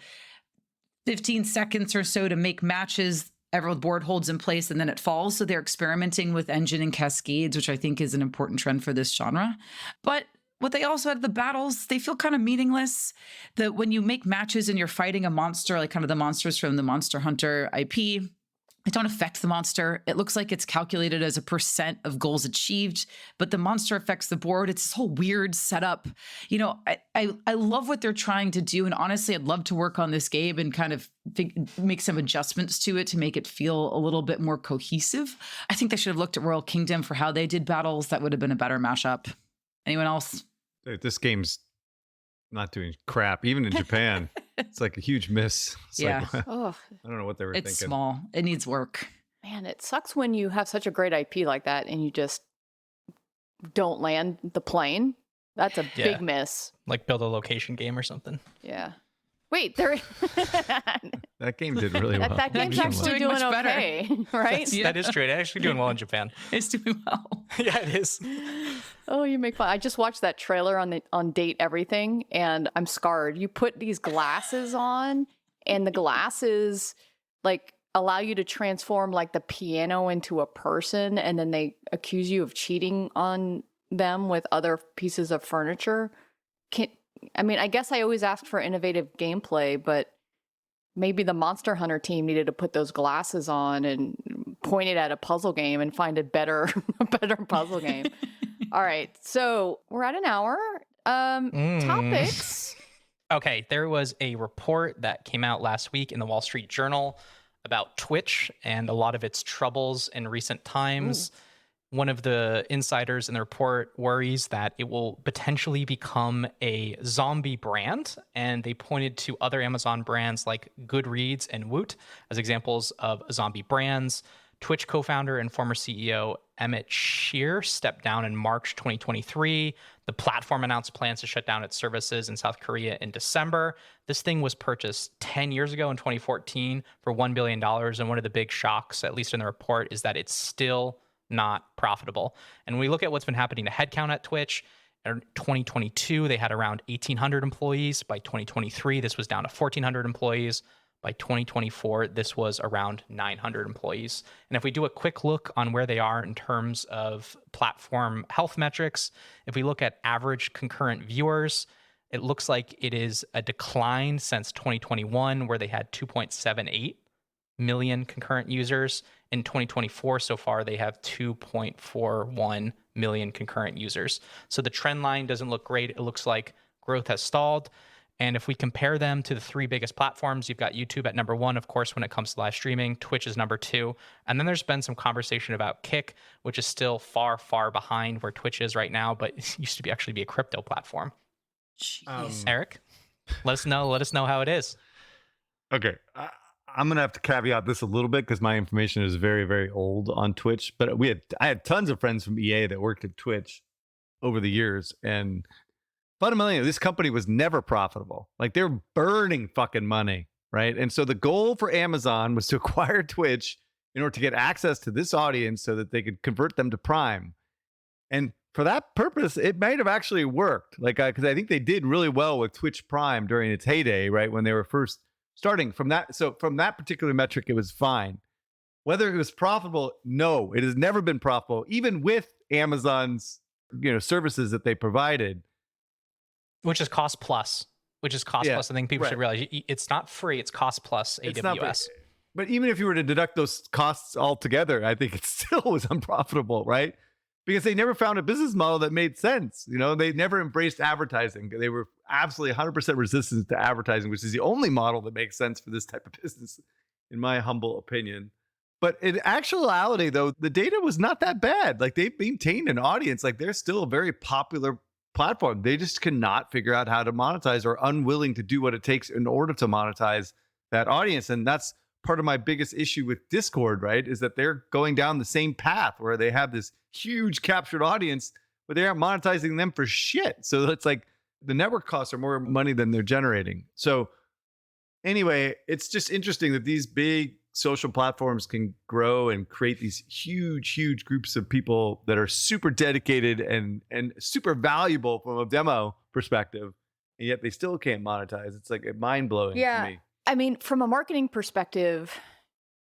15 seconds or so to make matches. Every board holds in place and then it falls. So they're experimenting with engine and cascades, which I think is an important trend for this genre. But what they also had, the battles, they feel kind of meaningless. That when you make matches and you're fighting a monster, like kind of the monsters from the Monster Hunter IP, it don't affect the monster. It looks like it's calculated as a % of goals achieved, but the monster affects the board. It's this whole weird setup. You know, I love what they're trying to do. And honestly, I'd love to work on this game and kind of make some adjustments to it to make it feel a little bit more cohesive. I think they should have looked at Royal Kingdom for how they did battles. That would have been a better mashup. Anyone else? Dude, this game's not doing crap. Even in Japan, it's like a huge miss. It's Yeah. like, Oh, I don't know what they were It's thinking. small. It needs work. man, it sucks when you have such a great IP like that and you just don't land the plane. That's a Yeah. big miss. Like build a location game or something. Yeah. Wait, there. That game did really well. that game's game's actually doing doing much better. okay, right? Yeah. That is true. It's actually doing well in Japan. It's doing well. Yeah, it is. Oh, you make fun. I just watched that trailer on Date Everything, and I'm scarred. You put these glasses on, and the glasses like allow you to transform like the piano into a person, and then they accuse you of cheating on them with other pieces of furniture. I guess I always ask for innovative gameplay, but maybe the Monster Hunter team needed to put those glasses on and point it at a puzzle game and find a better puzzle game. All right, so we're at an hour. Topics. Okay, there was a report that came out last week in the Wall Street Journal about Twitch and a lot of its troubles in recent times. Ooh. One of the insiders in the report worries that it will potentially become a zombie brand, and they pointed to other Amazon brands like Goodreads and Woot as examples of zombie brands. Twitch co-founder and former CEO Emmett Shear stepped down in March 2023. The platform announced plans to shut down its services in South Korea in December. This thing was purchased 10 years ago in 2014 for $1 billion. And one of the big shocks, at least in the report, is that it's still not profitable. And when we look at what's been happening to headcount at Twitch, in 2022, they had around 1,800 employees. By 2023, this was down to 1,400 employees. By 2024, this was around 900 employees. And if we do a quick look on where they are in terms of platform health metrics, if we look at average concurrent viewers, it looks like it is a decline since 2021, where they had 2.78 million concurrent users. In 2024, so far, they have 2.41 million concurrent users. So the trend line doesn't look great. It looks like growth has stalled. And if we compare them to the three biggest platforms, you've got YouTube at number one, of course, when it comes to live streaming. Twitch is number two. And then there's been some conversation about Kick, which is still far, far behind where Twitch is right now, but it used to actually be a crypto platform. Jeez. Eric, let us know how it is. Okay. I'm going to have to caveat this a little bit because my information is very, very old on Twitch. But I had tons of friends from EA that worked at Twitch over the years. And fundamentally, this company was never profitable. Like, they're burning fucking money, right? And so the goal for Amazon was to acquire Twitch in order to get access to this audience so that they could convert them to Prime. And for that purpose, it might have actually worked. Like, because I think they did really well with Twitch Prime during its heyday, right? When they were first starting from that. So from that particular metric, it was fine. Whether it was profitable, no, it has never been profitable, even with Amazon's, services that they provided. Which is cost plus. I think people should realize it's not free. It's cost plus AWS. It's not free. But even if you were to deduct those costs altogether, I think it still was unprofitable, right? Because they never found a business model that made sense. They never embraced advertising. They were absolutely 100% resistant to advertising, which is the only model that makes sense for this type of business, in my humble opinion. But in actuality, though, the data was not that bad. Like, they've maintained an audience. Like, they're still a very popular platform. They just cannot figure out how to monetize, or unwilling to do what it takes in order to monetize that audience. And that's part of my biggest issue with Discord, right? Is that they're going down the same path where they have this huge captured audience, but they aren't monetizing them for shit. So it's like the network costs are more money than they're generating. So anyway, it's just interesting that these big social platforms can grow and create these huge groups of people that are super dedicated and super valuable from a demo perspective, and yet they still can't monetize. It's like mind-blowing to me. I mean, from a marketing perspective,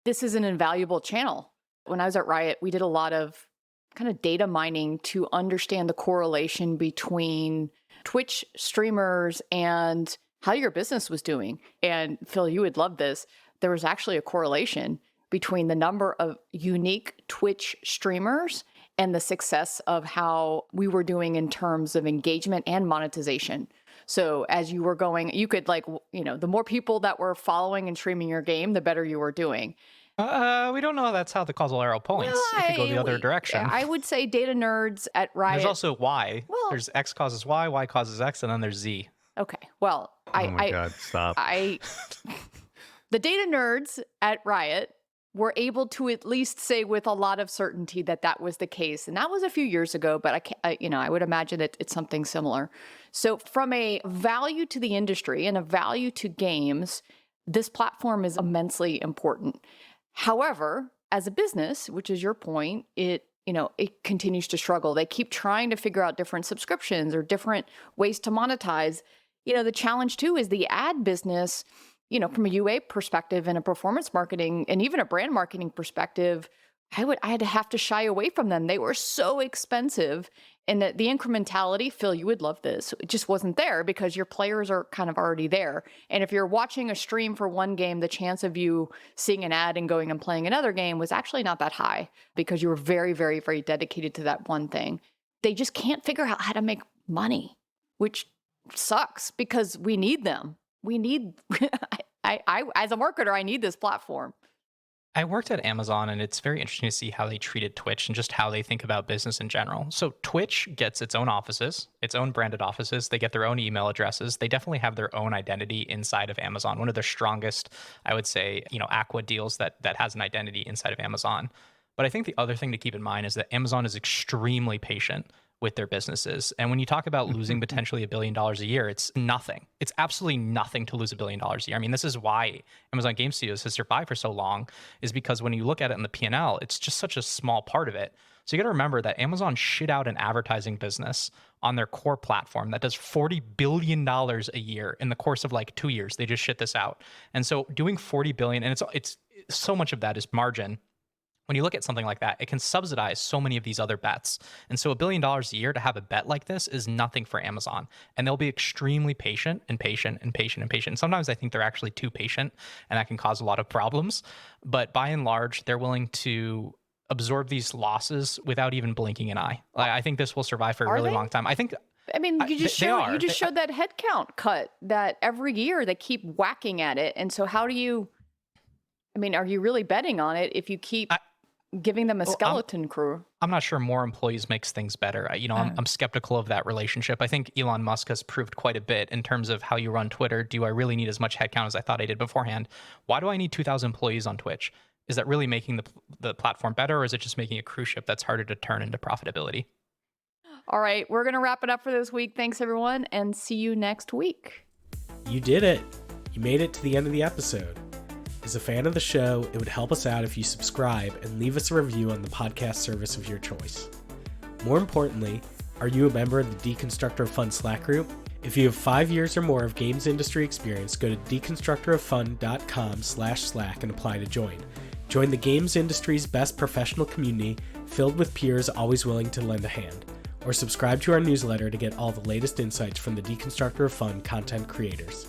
this is an invaluable channel. When I was at Riot, we did a lot of kind of data mining to understand the correlation between Twitch streamers and how your business was doing. And Phil, you would love this. There was actually a correlation between the number of unique Twitch streamers and the success of how we were doing in terms of engagement and monetization. So as you were going, you could the more people that were following and streaming your game, the better you were doing. We don't know that's how the causal arrow points. It could go the other direction. I would say data nerds at Riot. There's also Y. Well, there's X causes Y causes X, and then there's Z. Okay. Well, God, stop. The data nerds at Riot were able to at least say with a lot of certainty that that was the case. And that was a few years ago, but I would imagine that it's something similar. So from a value to the industry and a value to games, this platform is immensely important. However, as a business, which is your point, it continues to struggle. They keep trying to figure out different subscriptions or different ways to monetize. The challenge too is the ad business, from a UA perspective and a performance marketing and even a brand marketing perspective, I had to have to shy away from them. They were so expensive, and the incrementality, Phil, you would love this. It just wasn't there because your players are kind of already there. And if you're watching a stream for one game, the chance of you seeing an ad and going and playing another game was actually not that high because you were very, very, very dedicated to that one thing. They just can't figure out how to make money, which sucks because we need them. We need, I as a marketer, I need this platform. I worked at Amazon, and it's very interesting to see how they treated Twitch and just how they think about business in general. So Twitch gets its own offices, its own branded offices. They get their own email addresses. They definitely have their own identity inside of Amazon. One of their strongest, I would say, Aqua deals that has an identity inside of Amazon. But I think the other thing to keep in mind is that Amazon is extremely patient with their businesses. And when you talk about losing potentially $1 billion a year, it's nothing. It's absolutely nothing to lose $1 billion a year. I mean, this is why Amazon Game Studios has survived for so long, is because when you look at it in the P&L, it's just such a small part of it. So you got to remember that Amazon shit out an advertising business on their core platform that does $40 billion a year in the course of like 2 years. They just shit this out. And so doing $40 billion, and it's so much of that is margin. When you look at something like that, it can subsidize so many of these other bets. And so $1 billion a year to have a bet like this is nothing for Amazon. And they'll be extremely patient and patient and patient and patient. And sometimes I think they're actually too patient, and that can cause a lot of problems. But by and large, they're willing to absorb these losses without even blinking an eye. I think this will survive for a really long time. You just showed that headcount cut that every year they keep whacking at it. And so are you really betting on it if you keep giving them a skeleton crew? I'm not sure more employees makes things better. I'm skeptical of that relationship. I think Elon Musk has proved quite a bit in terms of how you run Twitter. Do I really need as much headcount as I thought I did beforehand? Why do I need 2,000 employees on Twitch? Is that really making the platform better, or is it just making a cruise ship that's harder to turn into profitability? All right, we're going to wrap it up for this week. Thanks, everyone, and see you next week. You did it. You made it to the end of the episode. As a fan of the show, it would help us out if you subscribe and leave us a review on the podcast service of your choice. More importantly, are you a member of the Deconstructor of Fun Slack group? If you have 5 years or more of games industry experience, go to deconstructoroffun.com/Slack and apply to join. Join the games industry's best professional community filled with peers always willing to lend a hand. Or subscribe to our newsletter to get all the latest insights from the Deconstructor of Fun content creators.